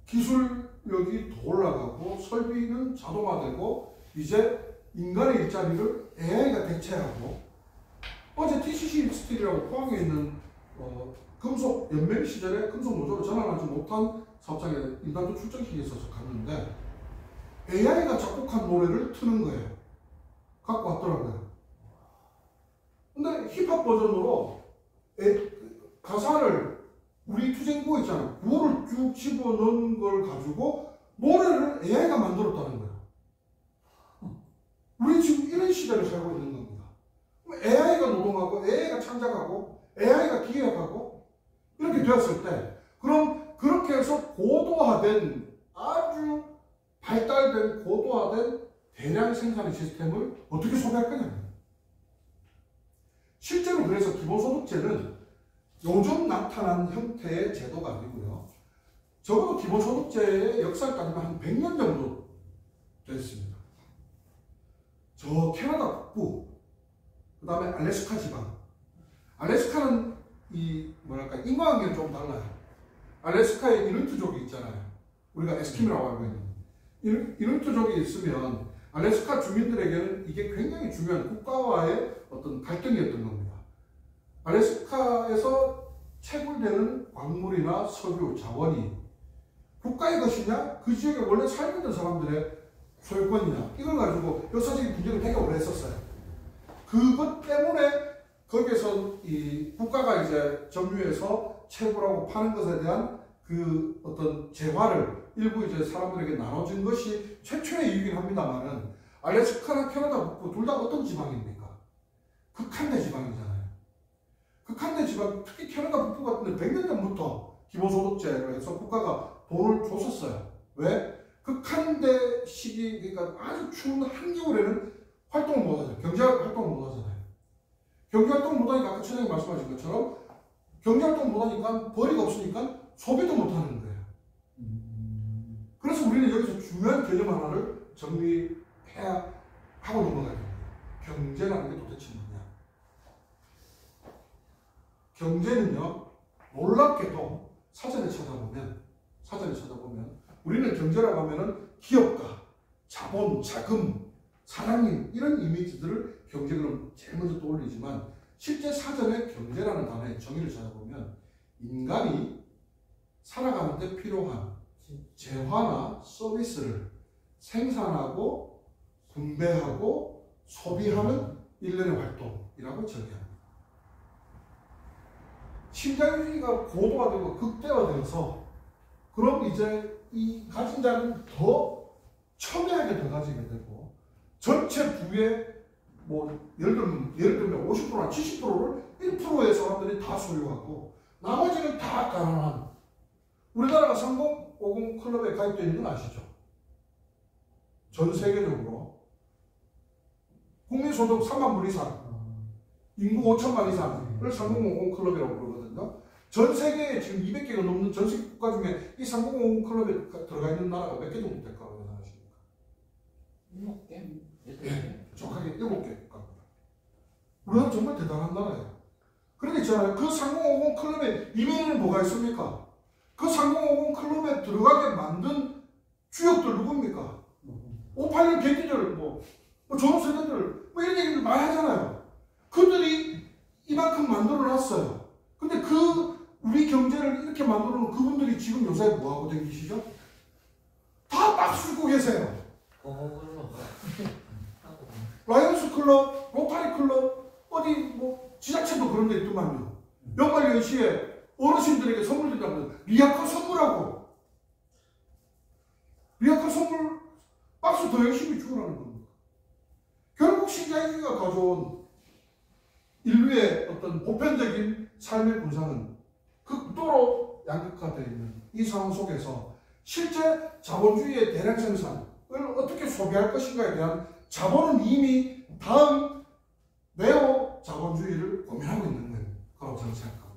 기술력이 더 올라가고 설비는 자동화되고 이제 인간의 일자리를 AI가 대체하고, 어제 TCC 스틸이라고 포항에 있는 금속 연맹 시절에 금속 노조로 전환하지 못한 사업장에 인간도 출정식이 있어서 갔는데 AI가 작곡한 노래를 트는 거예요. 갖고 왔더라고요. 근데 힙합 버전으로 가사를 우리 투쟁고 있잖아요. 구호를 쭉 집어넣은 걸 가지고 노래를 AI가 만들었다는 거예요. 우리 지금 이런 시대를 살고 있는 겁니다. AI가 노동하고 AI가 창작하고 AI가 기획하고 이렇게 되었을 때, 그럼 그렇게 해서 고도화된, 아주 발달된 고도화된 대량 생산의 시스템을 어떻게 소비할 거냐면, 실제로 그래서 기본소득제는 요즘 나타난 형태의 제도가 아니고요. 적어도 기본소득제의 역사를 따지면 한 100년 정도 됐습니다. 저 캐나다 북부, 그 다음에 알래스카 지방. 알래스카는 인과관계는 좀 달라요. 알래스카에 이누이트족이 있잖아요. 우리가 에스키모라고 알고 있는. 이누이트족이 있으면 알래스카 주민들에게는 이게 굉장히 중요한 국가와의 어떤 갈등이었던 겁니다. 알래스카에서 채굴되는 광물이나 석유, 자원이 국가의 것이냐, 그 지역에 원래 살고 있는 사람들의 소유권이냐, 이걸 가지고 역사적인 분쟁을 되게 오래 했었어요. 그것 때문에 거기에서 이 국가가 이제 점유해서 채굴하고 파는 것에 대한 그 어떤 재화를 일부 이제 사람들에게 나눠준 것이 최초의 이유긴 합니다만은, 알래스카나 캐나다 북부 둘 다 어떤 지방입니까? 극한대 지방이잖아요. 극한대 지방, 특히 캐나다 북부 같은 데 100년 전부터 기본소득제를 해서 국가가 돈을 줬었어요. 왜? 극한대 시기, 그러니까 아주 추운 한겨울에는 활동을 못하죠. 경제활동을 못하잖아요. 경제활동을 못하니까 아까 처장님 말씀하신 것처럼 경제활동을 못하니까 벌이가 없으니까 소비도 못하는 거예요. 그래서 우리는 여기서 중요한 개념 하나를 정리해야 하고 넘어가야 됩니다. 경제라는 게 도대체 뭐냐? 경제는요, 놀랍게도 사전에 찾아보면 우리는 경제라고 하면은 기업가, 자본, 자금, 사장님 이런 이미지들을 경제 그럼 제일 먼저 떠올리지만, 실제 사전에 경제라는 단어의 정의를 찾아보면 인간이 살아가는 데 필요한 재화나 서비스를 생산하고 분배하고 소비하는 일련의 활동이라고 정의합니다. 신자유주의가 고도화되고 극대화되어서 그럼 이제 이 가진 자는 더 첨예하게 더 가지게 되고, 전체 부의 예를 들면 50%나 70%를 1%의 사람들이 다 소유하고 나머지는 다 가난한, 우리나라가 3050 클럽에 가입되어 있는 건 아시죠? 전 세계적으로 국민소득 3만 불 이상, 인구 5천만 이상을 3050 클럽이라고 부르거든요. 전 세계에 지금 200개가 넘는 전 세계 국가 중에 이 3050 클럽에 들어가 있는 나라가 몇 개 정도 될까요? 생각하십니까? 7개? 네, 정확하게 7개 국가입니다. 우리나라 정말 대단한 나라예요. 그런데 있잖아요. 그 3050 클럽에 이면에는 뭐가 있습니까? 그 3050 클럽에 들어가게 만든 주역들 누굽니까? 581 개띠들, 졸업생들, 이런 얘기를 많이 하잖아요. 그들이 이만큼 만들어 놨어요. 근데 우리 경제를 이렇게 만들어 놓은 그분들이 지금 요새 뭐하고 다니시죠? 다 박수 주고 계세요. 라이언스 클럽, 로타리 클럽, 어디 지자체도 그런 데 있더만요. 연말연시에 어르신들에게 선물 드린다면 리아카 선물하고 리아카 선물 박스 더 열심히 주라는 겁니다. 결국 신자유주의가 가져온 인류의 어떤 보편적인 삶의 군상은 극도로 양극화되어 있는 이 상황 속에서 실제 자본주의의 대량 생산을 어떻게 소비할 것인가에 대한 자본은 이미 다음 네오 자본주의를 고민하고 있는 거라고 저는 생각합니다.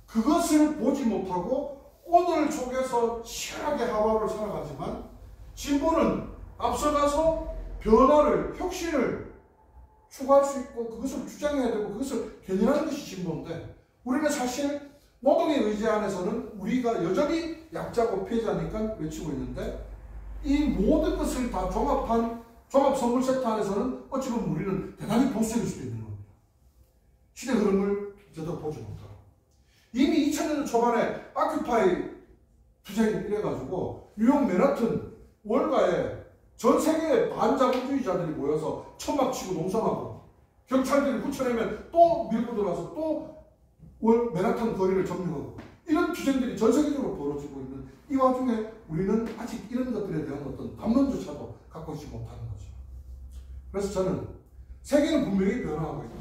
그것을 보지 못하고 오늘 속에서 치열하게 하루하루를 살아가지만 진보는 앞서가서 변화를, 혁신을 추구할 수 있고 그것을 주장해야 되고 그것을 견인하는 것이 진보인데 우리는 사실 노동의 의지 안에서는 우리가 여전히 약자고 피해자니까 외치고 있는데 이 모든 것을 다 종합한 종합 선물 세트 안에서는 어찌 보면 우리는 대단히 보수적일 수도 있는 겁니다. 시대 흐름을 제대로 보지 못하고 이미 2000년대 초반에 아큐파이 투쟁이 이래가지고 뉴욕 맨하튼 월가에 전 세계의 반자본주의자들이 모여서 천막 치고 농성하고 경찰들이 후쳐내면 또 밀고 들어와서 또 맨하탄 거리를 점령하고 이런 투쟁들이 전 세계적으로 벌어지고 있는 이 와중에 우리는 아직 이런 것들에 대한 어떤 담론조차도 갖고 있지 못하는 거죠. 그래서 저는 세계는 분명히 변화하고 있다.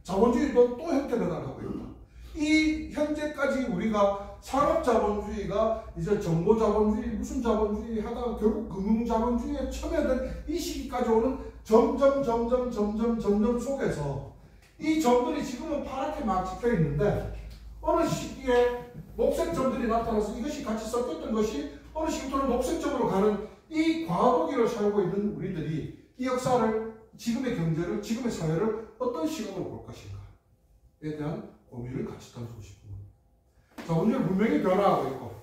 자본주의도 또 형태 변화를 하고 있다. 이 현재까지 우리가 산업자본주의가 이제 정보자본주의 무슨 자본주의 하다가 결국 금융자본주의에 첨예된 이 시기까지 오는 점점 속에서 이 점들이 지금은 파랗게 막 찍혀 있는데 어느 시기에 녹색 점들이 나타나서 이것이 같이 섞였던 것이 어느 시기부터는 녹색점으로 가는 이 과도기를 살고 있는 우리들이 이 역사를 지금의 경제를 지금의 사회를 어떤 시각으로 볼 것인가에 대한 고민을 같이 던지고 싶습니다. 자본주의는 분명히 변화하고 있고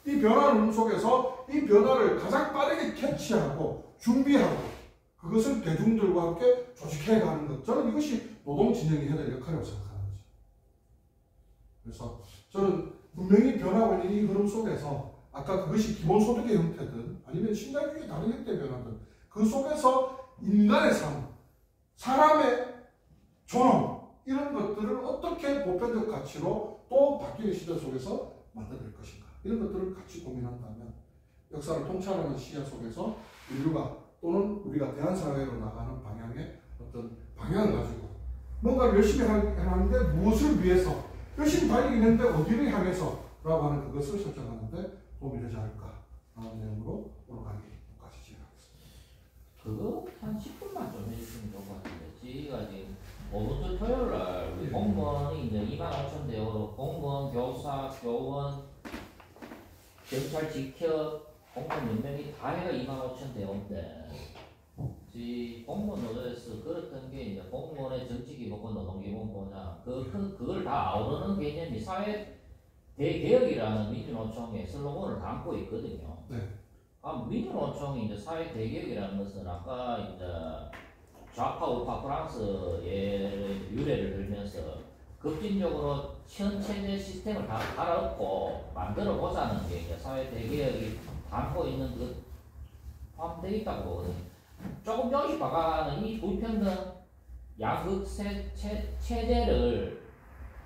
이 변화는 속에서 이 변화를 가장 빠르게 캐치하고 준비하고 그것을 대중들과 함께 조직해 가는 것 저는 이것이 노동 진영이 해야 될 역할이라고 생각하는 거죠. 그래서 저는 분명히 변하고 있는 이 흐름 속에서 아까 그것이 기본소득의 형태든 아니면 신자유주의의 다른 형태의 변화든 그 속에서 인간의 삶, 사람의 존엄 이런 것들을 어떻게 보편적 가치로 또 바뀌는 시대 속에서 만들어낼 것인가 이런 것들을 같이 고민한다면 역사를 통찰하는 시야 속에서 인류가 또는 우리가 대한사회로 나가는 방향의 어떤 방향을 가지고 뭔가를 열심히 하는데 무엇을 위해서 열심히 달리긴 했는데 어디를 향해서 라고 하는 그것을 설정하는데 도움이 되지 않을까 하는 내용으로 오늘 강의까지 진행하겠습니다. 그거 한 10분만 좀 해주시면 좋을 것 같은데 저희가 지금 5분 토요일날 우리 공무원이 이제 25,000대요. 공무원, 교사, 교원, 경찰, 지켜 공무원 몇 명이 다 해가 25,000대인데 공무원 노조에서 그랬던 게 이제 공무원의 정치기본권, 노동기본권이나 그걸 다 아우르는 개념이 사회 대개혁이라는 민주노총의 슬로건을 담고 있거든요. 네. 민주노총이 이제 사회 대개혁이라는 것은 아까 이제 좌파 우파 프랑스의 유래를 들면서 급진적으로 현체제 시스템을 다 갈아엎고 만들어 보자는 게 이제 사회 대개혁이 담고 있는 그 포함되어 있다고 보거든요. 조금 조금씩 바꿔가는 이 불평등 양극 체제를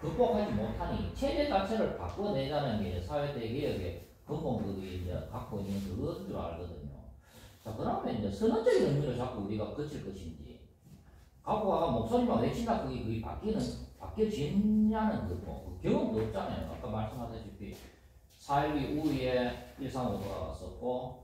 극복하지 못하니 체제 자체를 바꿔내자는 게 사회 대개혁의 근본들이 이제 갖고 있는 그것인 줄 알거든요. 자, 그러면 이제 선언적인 의미로 자꾸 우리가 거칠 것인지 갖고 와가 목소리만 외친다 그게 바뀌어지냐는 그 경험도 없잖아요. 아까 말씀하셨다시피 4.12 이후에 135 돌아갔었고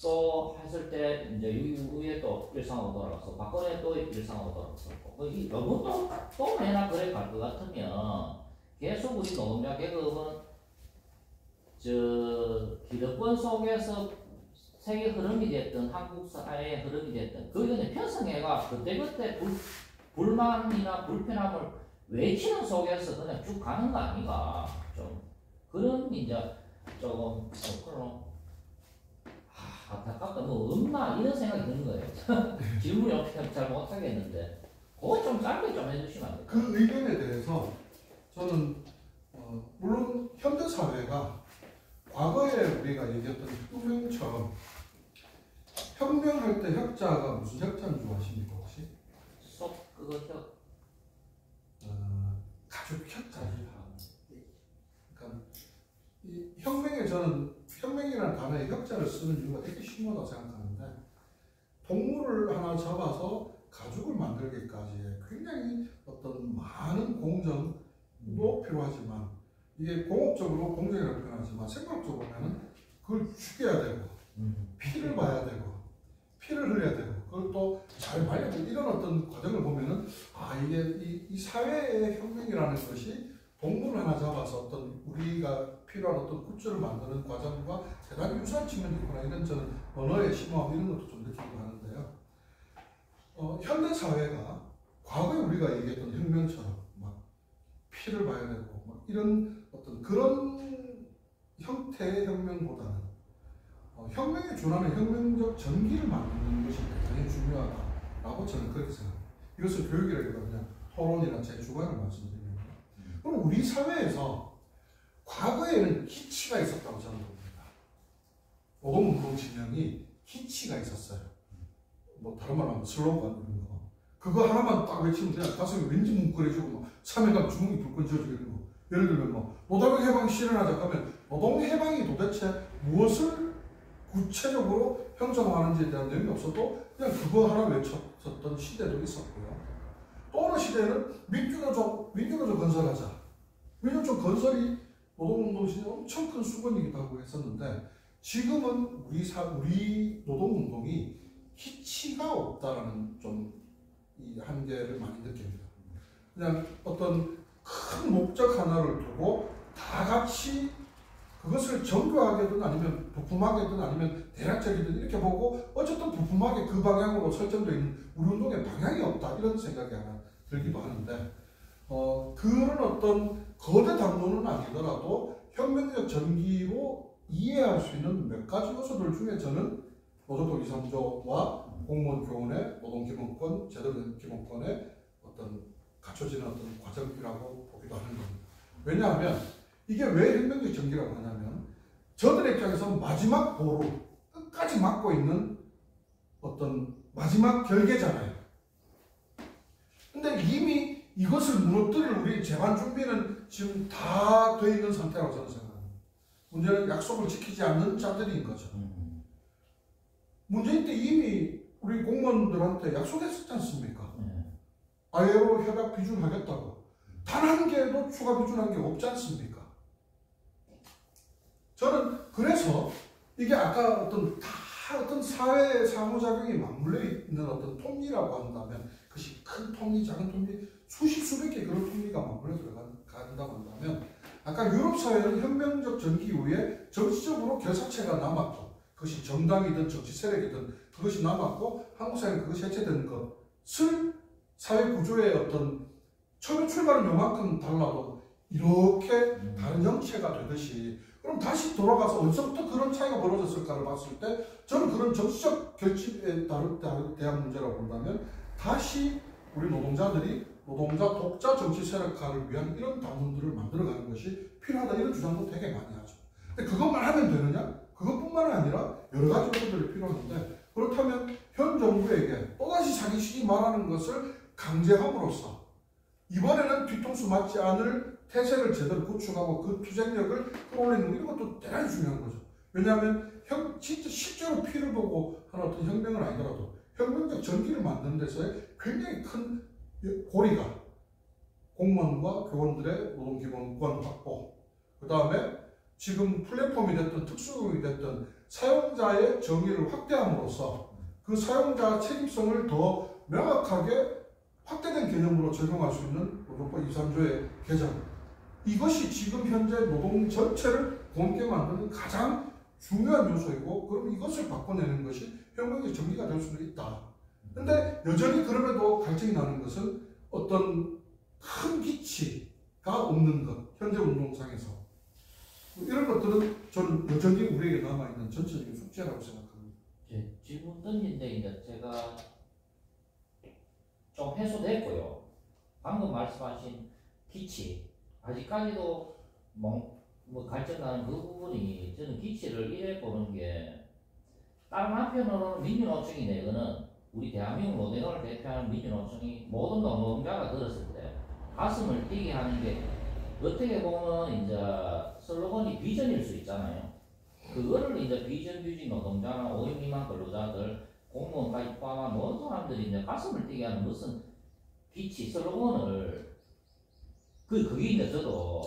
또 했을 때 이제 이후에 또 135 돌아갔어. 박근혜 또 135 돌아갔었고 이것도 또 매나 그래 갈 것 같으면 계속 우리 노동자 계급은 기득권 속에서 세계 흐름이 됐든 한국 사회의 흐름이 됐든 그거는 편성해가 그때그때 불만이나 불편함을 외치는 속에서 그냥 쭉 가는 거 아닌가 좀 그런 이제 조금 그런 안타깝다 뭐 없나 이런 생각이 드는 거예요. 질문이 어떻게 잘 못하겠는데 그거 좀 짧게 좀 해주시면 안 될까요? 그 의견에 대해서 저는 물론 현대 사회가 과거에 우리가 얘기했던 혁명처럼 혁명할 때 혁자가 무슨 혁자인 줄 아십니까 혹시? 그거 가죽 혁자입니다. 저는 혁명이라는 단어에 혁자를 쓰는 이유가 되게 심오하다고 생각하는데 동물을 하나 잡아서 가죽을 만들기까지 굉장히 어떤 많은 공정도 필요하지만 이게 공업적으로 공정이라고 표현하지만 생각적으로 보면은 그걸 죽여야 되고 피를 봐야 되고 피를 흘려야 되고 그걸 또 잘 말려야 되고 이런 어떤 과정을 보면은 아 이게 이 사회의 혁명이라는 것이 동물을 하나 잡아서 어떤 우리가 필요한 어떤 굿즈를 만드는 과정과 대단히 유사한 측면이 있구나 이런 저는 언어의 심오함 이런 것도 좀 느끼고 하는데요. 현대 사회가 과거에 우리가 얘기했던 혁명처럼 막 피를 봐야 되고 막 이런 어떤 그런 형태의 혁명보다는 혁명에 준하는 혁명적 전기를 만드는 것이 대단히 중요하다라고 저는 그렇게 생각합니다. 이것을 교육이라기보다 그냥 토론이나 제 주관을 말씀드립니다. 그럼 우리 사회에서 과거에는 기치가 있었다고 저는 봅니다. 노동운동 진영이 기치가 있었어요. 뭐 다른 말로 하면 슬로건 이런 거. 그거 하나만 딱 외치면 그냥 가슴이 왠지 뭉클해지고 막 사회가 주먹이 불끈 쥐어지고 이런 거. 예를 들면 뭐 노동해방 실현하자 하면 노동해방이 도대체 무엇을 구체적으로 형성하는지에 대한 내용이 없어도 그냥 그거 하나 외쳤었던 시대도 있었고요. 또 어느 시대에는 민주노총 건설하자. 민주노총 건설이 노동운동 시대 엄청 큰 수건이기도 하고 했었는데 지금은 우리 노동운동이 기치가 없다라는 좀 이 한계를 많이 느낍니다. 그냥 어떤 큰 목적 하나를 두고 다 같이 그것을 정교하게든 아니면 부품하게든 아니면 대략적이든 이렇게 보고 어쨌든 부품하게 그 방향으로 설정되어 있는 우리 운동의 방향이 없다 이런 생각이 하나 들기도 하는데 그런 어떤 거대 담론은 아니더라도 혁명적 전기로 이해할 수 있는 몇 가지 요소들 중에 저는 노조법 2, 3조와 공무원 교원의 노동기본권, 제도적 기본권의 어떤 갖춰지는 어떤 과정이라고 보기도 하는 겁니다. 왜냐하면 이게 왜 혁명적 전기라고 하냐면 저들의 입장에서 마지막 보루, 끝까지 막고 있는 어떤 마지막 결계잖아요. 근데 이미 이것을 무너뜨릴 우리 재반 준비는 지금 다 돼 있는 상태라고 저는 생각합니다. 문제는 약속을 지키지 않는 자들인 거죠. 문재인 때 이미 우리 공무원들한테 약속했었지 않습니까? ILO 협약 비준하겠다고. 단 한 개도 추가 비준한 게 없지 않습니까? 저는 그래서 이게 아까 어떤 사회 상호작용이 맞물려 있는 어떤 톱니라고 한다면 그것이 큰 톱니, 작은 톱니, 수백 개 그런 톱니가 맞물려 들어간다고 한다면 아까 유럽 사회는 혁명적 전기 이후에 정치적으로 결사체가 남았고 그것이 정당이든 정치 세력이든 그것이 남았고 한국 사회는 그것이 해체된 것을 사회 구조의 어떤 처음에 출발은 요만큼 달라도 이렇게 다른 형체가 되듯이 그럼 다시 돌아가서 어디서부터 그런 차이가 벌어졌을까를 봤을 때 저는 그런 정치적 결집에 대한 문제라고 본다면 다시 우리 노동자들이 노동자 독자 정치 세력화를 위한 이런 단문들을 만들어가는 것이 필요하다 이런 주장도 되게 많이 하죠. 근데 그것만 하면 되느냐? 그것뿐만 아니라 여러 가지 요소들이 필요한데 그렇다면 현 정부에게 또다시 자기식이 말하는 것을 강제함으로써 이번에는 뒤통수 맞지 않을 태세를 제대로 구축하고 그 투쟁력을 끌어올리는 이런 것도 대단히 중요한 거죠. 왜냐하면 진짜 실제로 피를 보고 하는 어떤 혁명은 아니더라도 혁명적 전기를 만드는 데서의 굉장히 큰 고리가 공무원과 교원들의 노동기본권 확보, 그 다음에 지금 플랫폼이 됐든 특수교육이 됐든 사용자의 정의를 확대함으로써 그 사용자 책임성을 더 명확하게 확대된 개념으로 적용할 수 있는 노동법 2, 3조의 개정, 이것이 지금 현재 노동 전체를 곰게 만드는 가장 중요한 요소이고 그럼 이것을 바꿔내는 것이 혁명의 전기가 될 수도 있다. 근데 여전히 그럼에도 갈증이 나는 것은 어떤 큰 기치가 없는 것, 현재 운동상에서 이런 것들은 저는 여전히 우리에게 남아있는 전체적인 숙제라고 생각합니다. 질문 던진데 이제 제가 좀 해소됐고요. 방금 말씀하신 기치 아직까지도 뭐 갈증나는 그 부분이 저는 기치를 이래 보는 게 다른 한편으로는 민주노총이 내거는 우리 대한민국 노동을 대표하는 민주노총이 모든 노동자가 들었을 때 가슴을 뛰게 하는 게 어떻게 보면 이제 슬로건이 비전일 수 있잖아요. 그거를 이제 비정규직 노동자나 5인 미만 근로자들, 공무원까지 포함한 모든 사람들이 이제 가슴을 뛰게 하는 무슨 빛이 슬로건을 그게 이제 저도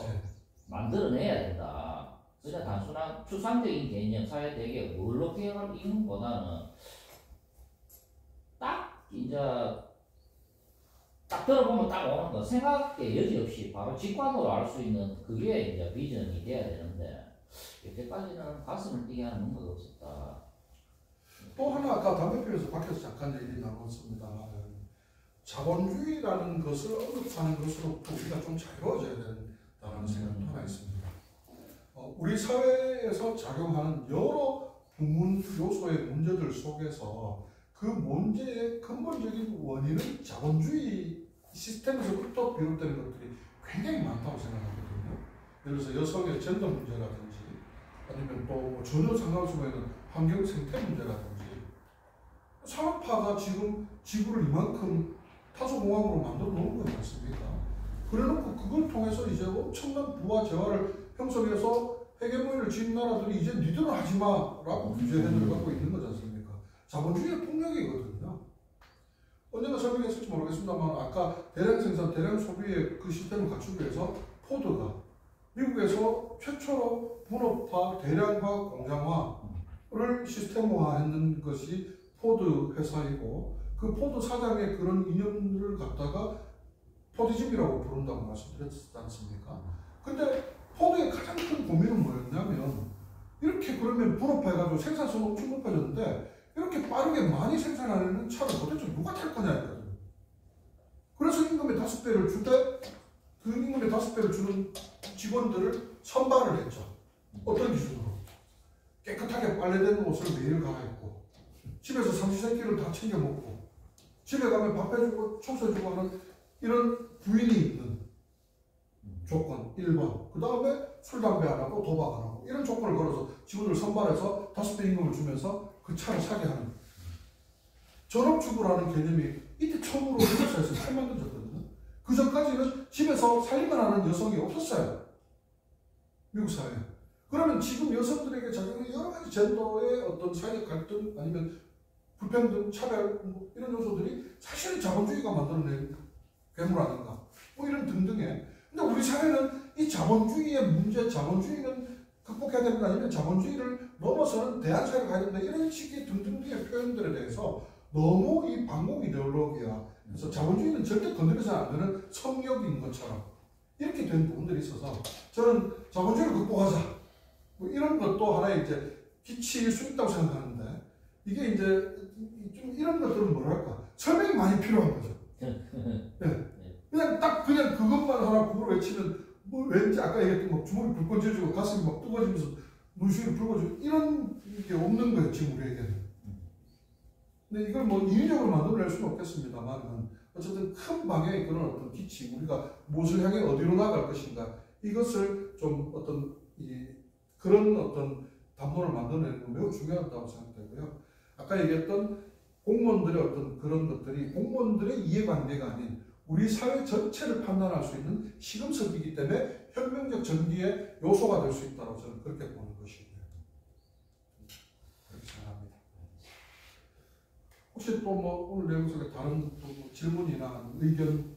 만들어내야 된다. 그냥 단순한 추상적인 개념, 사회 대개 뭘로 개혁을 이는 보다는 딱 이제 딱 들어보면 딱 오는 거 생각의 여지 없이 바로 직관으로 알 수 있는 그게 이제 비전이 돼야 되는데 여태까지는 가슴을 뛰게 하는 뭔가가 없었다. 또 하나 아까 담배필에서 밖에서 잠깐 얘기 나눴습니다. 자본주의라는 것을 언급하는 것으로부터 우리가 좀 자유로워져야 된다는 생각도 하나 있습니다. 우리 사회에서 작용하는 여러 부문 요소의 문제들 속에서 그 문제의 근본적인 원인은 자본주의 시스템에서부터 비롯되는 것들이 굉장히 많다고 생각하거든요. 예를 들어서 여성의 젠더 문제라든지 아니면 또 전혀 상관없이 보이는 환경 생태 문제라든지 산업화가 지금 지구를 이만큼 탄소공항으로 만들어 놓은 거지 않습니까? 그래놓고 그걸 통해서 이제 엄청난 부와 재화를 형성해서 헤게모니를 지닌 나라들이 이제 니들은 하지마라고 규제해들어 갖고 있는 거지 않습니까? 자본주의의 폭력이거든요. 언젠가 설명했을지 모르겠습니다만 아까 대량 생산, 대량 소비의 그 시스템을 갖추기 위해서 포드가 미국에서 최초로 분업화, 대량화, 공장화를 시스템화했는 것이 포드 회사이고 그 포드 사장의 그런 이념을 갖다가 포디즘이라고 부른다고 말씀드렸지 않습니까? 근데 포드의 가장 큰 고민은 뭐였냐면 이렇게 그러면 분업화해가지고 생산성은 엄청 높아졌는데 이렇게 빠르게 많이 생산하는 차를 도대체 누가 탈 거냐 했거든요. 그래서 임금의 5배를 줄 때 그 임금의 5배를 주는 직원들을 선발을 했죠. 어떤 기준으로? 깨끗하게 빨래된 옷을 매일 갈아입고 집에서 삼시세끼를 다 챙겨 먹고 집에 가면 밥 해주고 청소해주고 하는 이런 부인이 있는 조건 1번. 그 다음에 술, 담배 안 하고 도박 안 하고 이런 조건을 걸어서 직원을 선발해서 5배 임금을 주면서 그 차를 사게 하는 전업주부라는 개념이 이때 처음으로 미국 사회에서 처음 만들어졌거든요. 그 전까지는 집에서 살림만 하는 여성이 없었어요. 미국 사회에. 그러면 지금 여성들에게 작용하는 여러 가지 젠더의 어떤 사회적 갈등 아니면 불평등, 차별 뭐 이런 요소들이 사실은 자본주의가 만들어낸 괴물 아닌가 뭐 이런 등등의. 근데 우리 사회는 이 자본주의의 문제, 자본주의는 극복해야 된다 아니면 자본주의를 넘어서는 대안사회를 가야 된다 이런 식의 등등의 표현들에 대해서 너무 이 반공 이데올로기야. 그래서 자본주의는 절대 건드려서는 안 되는 성역인 것처럼 이렇게 된 부분들이 있어서 저는 자본주의를 극복하자 뭐 이런 것도 하나의 이제 기치일 수 있다고 생각하는데 이게 이제 좀 이런 것들은 뭐랄까 설명이 많이 필요한 거죠. 네. 그냥 그것만 하나 구로 외치면 뭐 왠지 아까 얘기했던 뭐 주먹이 불 꺼져지고 가슴이 막 뜨거워지면서 눈시울이 붉어지고 이런 게 없는 거예요 지금 우리에게는. 근데 이걸 뭐 인위적으로 만들어낼 수는 없겠습니다만 어쨌든 큰 방향의 그런 어떤 기치 우리가 무엇을 향해 어디로 나갈 것인가 이것을 좀 어떤 그런 어떤 담론을 만들어내는 건 매우 중요하다고 생각되고요. 아까 얘기했던 공무원들의 어떤 그런 것들이 공무원들의 이해관계가 아닌 우리 사회 전체를 판단할 수 있는 시금석이기 때문에 혁명적 전기의 요소가 될 수 있다고 저는 그렇게 보는 것이고요. 그렇게 생각합니다. 혹시 또 뭐 오늘 내용 속에 다른 또 뭐 질문이나 의견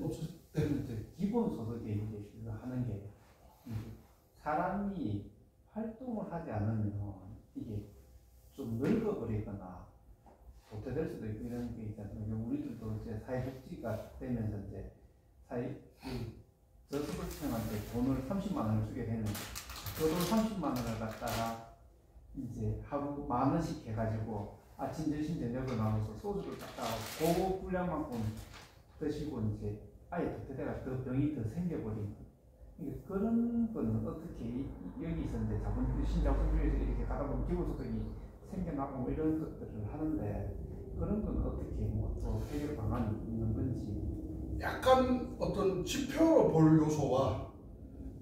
없으세요? 네. 기본소득에 이제 하는 게 사람이 활동을 하지 않으면 이게 좀 늙어버리거나 도태될 수도 있고 이런 게 있지 않습니까? 우리들도 이제 사회복지가 되면서 이제 저소득층한테 돈을 30만 원을 주게 되는데 그 돈 30만 원을 갖다가 이제 하루 10,000원씩 해가지고 아침, 점심, 저녁을 나눠서 소주를 갖다가 그 분량만큼 드시고 이제 아예 도태되가 더 병이 더 생겨버린 그런 거는 어떻게 여기서 이제 신자본주의에서 이렇게 가다 보면 기본소득이 생겨나고 뭐 이런 것들을 하는데 그런 건 어떻게 또 해결 방안이 있는 건지 약간 어떤 지표로 볼 요소와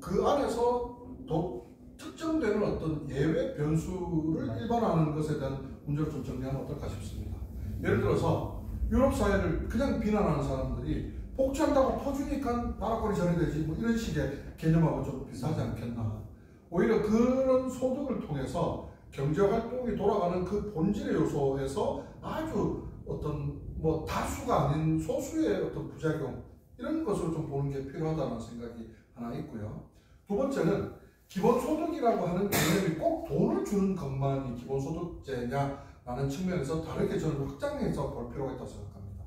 그 안에서 또 특정되는 어떤 예외 변수를 일반화하는 것에 대한 문제를 좀 정리하면 어떨까 싶습니다. 예를 들어서 유럽 사회를 그냥 비난하는 사람들이 복지한다고 터주니까 나락거리 전이 되지 뭐 이런 식의 개념하고 좀 비슷하지 않겠나. 오히려 그런 소득을 통해서 경제활동이 돌아가는 그 본질의 요소에서 아주 어떤 뭐 다수가 아닌 소수의 어떤 부작용 이런 것으로 좀 보는 게 필요하다는 생각이 하나 있고요. 두 번째는 기본소득이라고 하는 개념이 꼭 돈을 주는 것만이 기본소득제냐라는 측면에서 다르게 저는 확장해서 볼 필요가 있다고 생각합니다.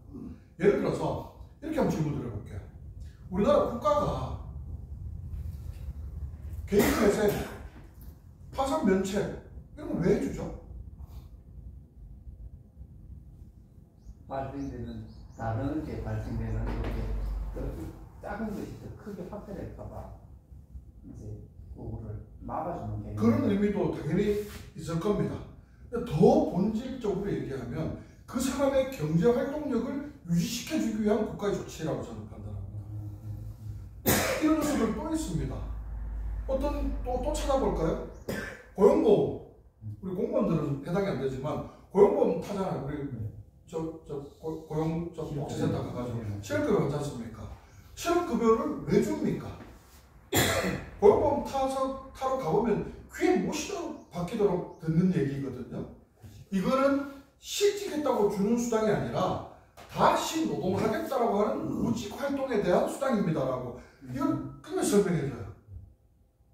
예를 들어서 이렇게 한번 질문 드려볼게요. 우리나라 국가가 개인회생, 파산 면책 이런 걸 왜 해주죠? 발생되는 다른 게 발생되는 그 작은 것이 더 크게 확대될까봐 이제 그거를 막아주는 개념. 그런 의미도 당연히 있을 겁니다. 더 본질적으로 얘기하면 그 사람의 경제 활동력을 유지시켜주기 위한 국가의 조치라고 저는 판단합니다. 이런 요소들 또 있습니다. 또 찾아볼까요? 고용보험. 우리 공무원들은 해당이 안 되지만 고용보험 타잖아요. 우리 고용 복지센터 가가지고 실업급여 받지 않습니까? 실업급여를 왜 줍니까? 고용보험 타러 가보면 귀에 못이 박히도록 듣는 얘기거든요. 이거는 실직했다고 주는 수당이 아니라 다시 노동하겠다라고 하는 구직 활동에 대한 수당입니다라고 이걸 끝내 설명해줘요.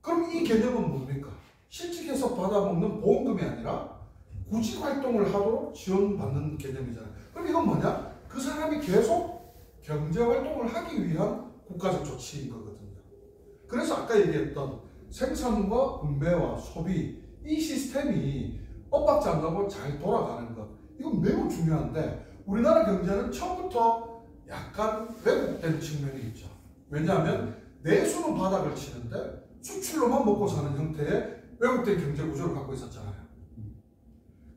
그럼 이 개념은 뭡니까? 실직해서 받아먹는 보험금이 아니라 구직 활동을 하도록 지원받는 개념이잖아요. 그럼 이건 뭐냐? 그 사람이 계속 경제 활동을 하기 위한 국가적 조치인 거거든요. 그래서 아까 얘기했던 생산과 분배와 소비 이 시스템이 엇박자 안 나고 잘 돌아가는 것 이건 매우 중요한데 우리나라 경제는 처음부터 약간 왜곡된 측면이 있죠. 왜냐하면 내수는 바닥을 치는데 수출로만 먹고 사는 형태의 왜곡된 경제 구조를 갖고 있었잖아요.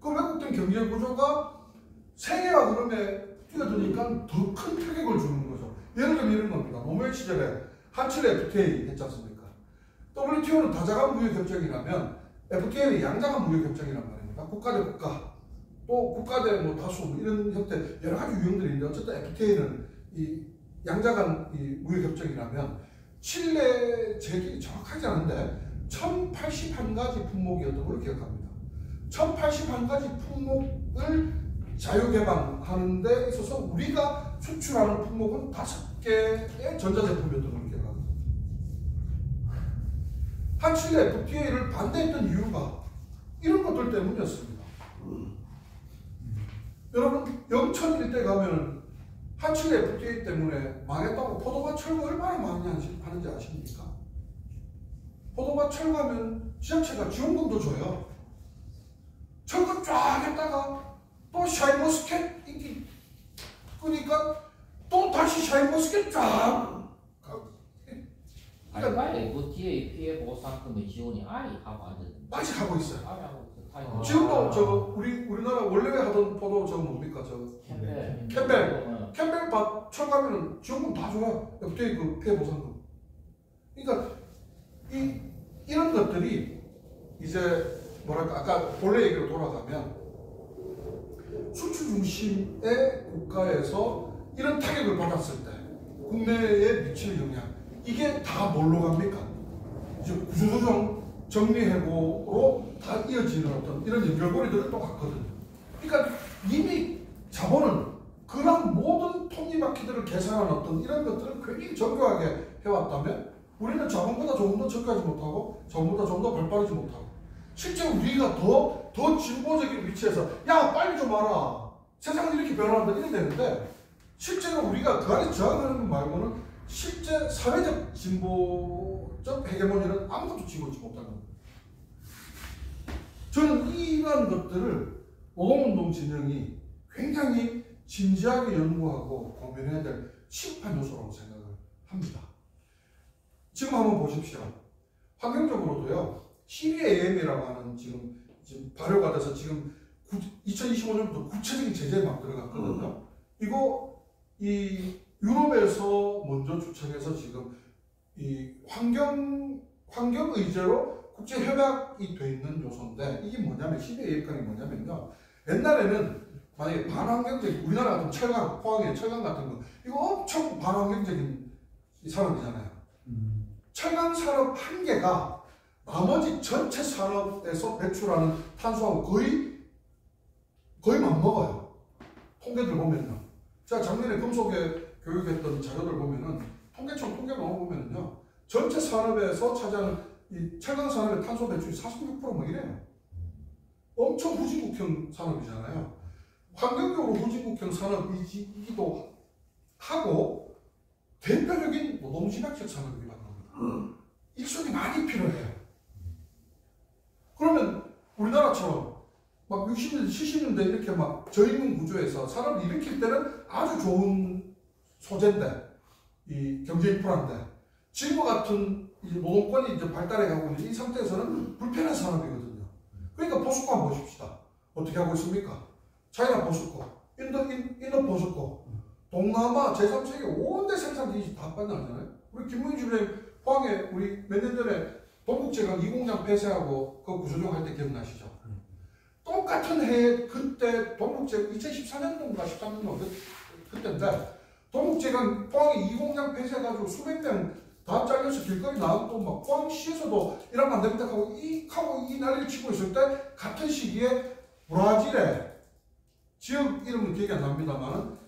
그 왜곡된 경제 구조가 세계화 흐름에 뛰어드니까 더 큰 타격을 주는 거죠. 예를 들면 이런 겁니다. 노무현 시절에 한칠 FTA 했지 않습니까? WTO는 다자간 무역협정이라면 FTA는 양자간 무역협정이란 말입니다. 국가 대 국가, 또 국가 대 뭐 다수 뭐 이런 형태 여러 가지 유형들이 있는데 어쨌든 FTA는 이 양자간 이 무역협정이라면 칠레 제기 정확하지 않은데 1081가지 품목이었던 걸로 기억합니다. 1081가지 품목을 자유개방하는 데 있어서 우리가 수출하는 품목은 5개의 전자제품이었던 걸로 기억합니다. 한칠레 FTA를 반대했던 이유가 이런 것들 때문이었습니다. 여러분 영천 일대 가면 한칠레 FTA 때문에 망했다고 포도밭 철거 얼마나 많이 하는지 아십니까? 포도밭 철거하면 지자체가 지원금도 줘요. 철거 쫙 했다가 또 샤인머스켓 인기 끄니까 또 다시 샤인머스켓 쫙 가고. 아니 FTA 피해 보상금의 지원이 아예 하고 안 되는데. 아직 하고 있어요. 아예 하고 있어. 지금도 저 우리나라 원래 하던 포도 저 뭡니까 저 캠벨 밭 철거하면은 지원금 다 줘요. FTA 그 피해 보상금. 그러니까 이런 것들이 이제 뭐랄까 아까 본래 얘기로 돌아가면 수출 중심의 국가에서 이런 타격을 받았을 때 국내에 미치는 영향 이게 다 뭘로 갑니까? 이제 구조조정 정리해고로 다 이어지는 어떤 이런 연결고리들은 똑같거든요. 그러니까 이미 자본은 그런 모든 톱니바퀴들을 계산한 어떤 이런 것들을 굉장히 정교하게 해왔다면 우리는 자본보다 조금 더 정교하지 못하고 자본보다 조금 더 발빠르지 못하고 실제 우리가 더 진보적인 위치에서 야 빨리 좀 와라 세상은 이렇게 변화한다 이렇게 되는데 실제로 우리가 그 안에 저항하는 것 말고는 실제 사회적 진보적 헤게모니는 아무것도 쥐고있지 못하는 겁니다. 저는 이러한 것들을 노동운동 진영이 굉장히 진지하게 연구하고 고민해야 될 시급한 요소라고 생각을 합니다. 지금 한번 보십시오. 환경적으로도요. CBAM이라고 하는 지금 발효가 돼서 지금 2025년부터 구체적인 제재에 막 들어갔거든요. 이거 이 유럽에서 먼저 주창해서 지금 이 환경 의제로 국제 협약이 돼 있는 요소인데 이게 뭐냐면 CBAM이 뭐냐면요. 옛날에는 만약에 반환경적인 우리나라 같은 철강, 포항의 철강 같은 거 이거 엄청 반환경적인 산업이잖아요. 철강 산업 한 개가 나머지 전체 산업에서 배출하는 탄소하고 거의 맞먹어요. 통계들 보면요. 제가 작년에 금속에 교육했던 자료들 보면은 통계청 통계 넣어보면요. 전체 산업에서 차지하는 이 철강 산업의 탄소 배출이 46%뭐 이래요. 엄청 후진국형 산업이잖아요. 환경적으로 후진국형 산업이기도 하고 대표적인 노동집약적 산업이기도 합니다. 일손이 많이 필요해요. 그러면 우리나라처럼 막 60년대, 70년대 이렇게 막 저임금 구조에서 산업을 일으킬 때는 아주 좋은 소재인데, 이 경제 인프라인데, 지금과 같은 이 노동권이 이제 발달해가고 있는 이 상태에서는 불편한 산업이거든요. 그러니까 포스코 한번 보십시다. 어떻게 하고 있습니까? 차이나 포스코, 인도 포스코, 동남아 제3세계 온데 생산 기지 다 빠져나가잖아요. 우리 김문희 주변에 포항에 우리 몇 년 전에 동국제강 2공장 폐쇄하고 그 구조조정할 때 기억나시죠? 똑같은 해에 그때 동국제 2014년도인가 13년도 그때인데 동국제강 포항에 2공장 폐쇄해가지고 수백 명 다 잘려서 길거리 나왔고 막 포항시에서도 이러면 안 됩니다 하고 이 난리를 치고 있을 때 같은 시기에 브라질에 지역 이름은 기억이 안 납니다만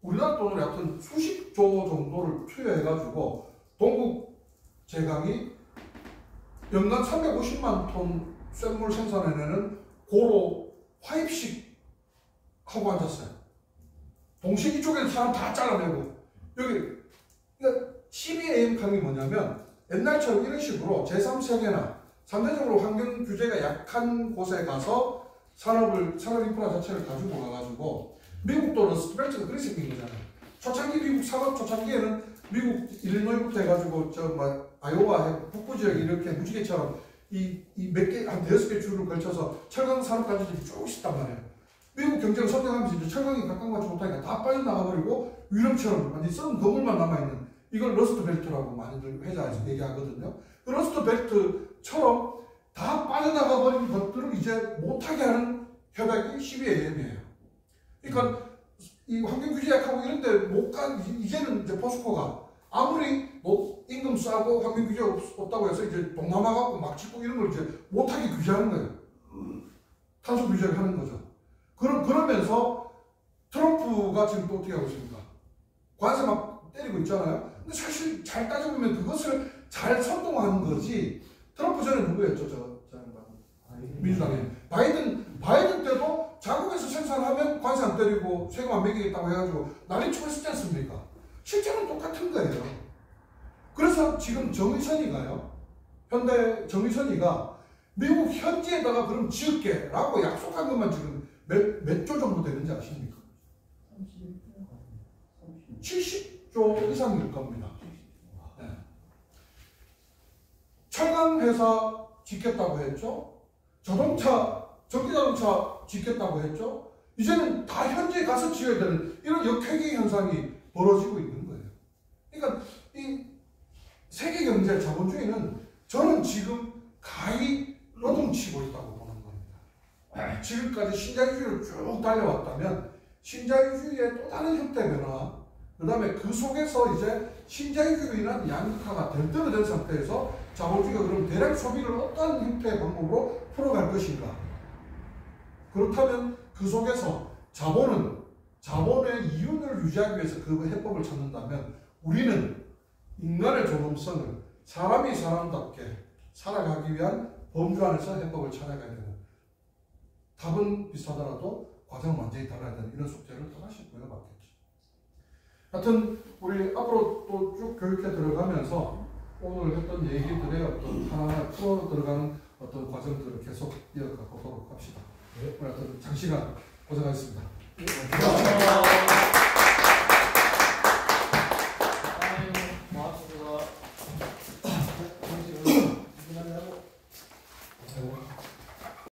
우리나라 돈으로 하여튼 수십 조 정도를 투여해가지고 동국제강이 연간 350만 톤 쇳물 생산해내는 고로 화입식 하고 앉았어요. 동시에 이쪽에는 사람 다 잘라내고 여기 그러니까 12AM 강이 뭐냐면 옛날처럼 이런 식으로 제3세계나 상대적으로 환경 규제가 약한 곳에 가서 산업 인프라 자체를 가지고 가가지고 미국도 러스트벨트가 그렇게 생긴 거잖아요. 초창기 미국 산업 초창기에는 미국 일리노이부터 해가지고 아이오와 북부 지역 이렇게 무지개처럼 이 몇 개, 한 5개 주를 걸쳐서 철강 산업 단지들이 쭉 있단 말이에요. 미국 경제가 성장하면서 이제 철강이 각광받지 못하니까 다 빠져나가버리고 위령처럼 완전히 썩은 거물만 남아있는 이걸 러스트 벨트라고 많이들 회사에서 얘기하거든요. 그 러스트 벨트처럼 다 빠져나가버린 것들을 이제 못하게 하는 협약이 12AM이에요. 그러니까 이 환경 규제 약하고 이런데 못 간, 이제는 이제 포스코가 아무리 임금 싸고 환경 규제 없다고 해서 이제 동남아 갖고 막 짓고 이런 걸 이제 못하게 규제하는 거예요. 탄소 규제를 하는 거죠. 그러면서 트럼프가 지금 또 어떻게 하고 있습니까? 관세 막 때리고 있잖아요. 근데 사실 잘 따져보면 그것을 잘 선동하는 거지. 트럼프 전에 누구였죠? 민주당에. 바이든 때도 자국에서 생산하면 관세 안 때리고 세금 안 매기겠다고 해가지고 난리 치고 있었지 않습니까? 실제로는 똑같은 거예요. 그래서 지금 정의선이가요. 현대 정의선이가 미국 현지에다가 그럼 지을게라고 약속한 것만 지금 몇 조 정도 되는지 아십니까? 70조 이상일 겁니다. 네. 철강 회사 짓겠다고 했죠. 전기자동차 짓겠다고 했죠. 이제는 다 현지에 가서 지어야 되는 이런 역회계 현상이 벌어지고 있는 거예요. 그러니까 이 세계 경제 자본주의는 저는 지금 가히 요동치고 있다고 보는 겁니다. 지금까지 신자유주의를 쭉 달려왔다면 신자유주의의 또 다른 형태 변화, 그 다음에 그 속에서 이제 신자유주의로 인한 양극화가 들떠는 상태에서 자본주의가 그럼 대량 소비를 어떤 형태의 방법으로 풀어갈 것인가. 그렇다면 그 속에서 자본의 이윤을 유지하기 위해서 그 해법을 찾는다면 우리는 인간의 존엄성을 사람이 사람답게 살아가기 위한 범주 안에서 해법을 찾아가야 되는, 답은 비슷하더라도 과정은 완전히 달라야 되는 이런 숙제를 하나씩 부여받겠죠. 하여튼 우리 앞으로 또 쭉 교육에 들어가면서 오늘 했던 얘기들의 어떤 하나하나 풀어 들어가는 어떤 과정들을 계속 이어가도록 합시다. 오늘 하여튼 장시간 고생하셨습니다.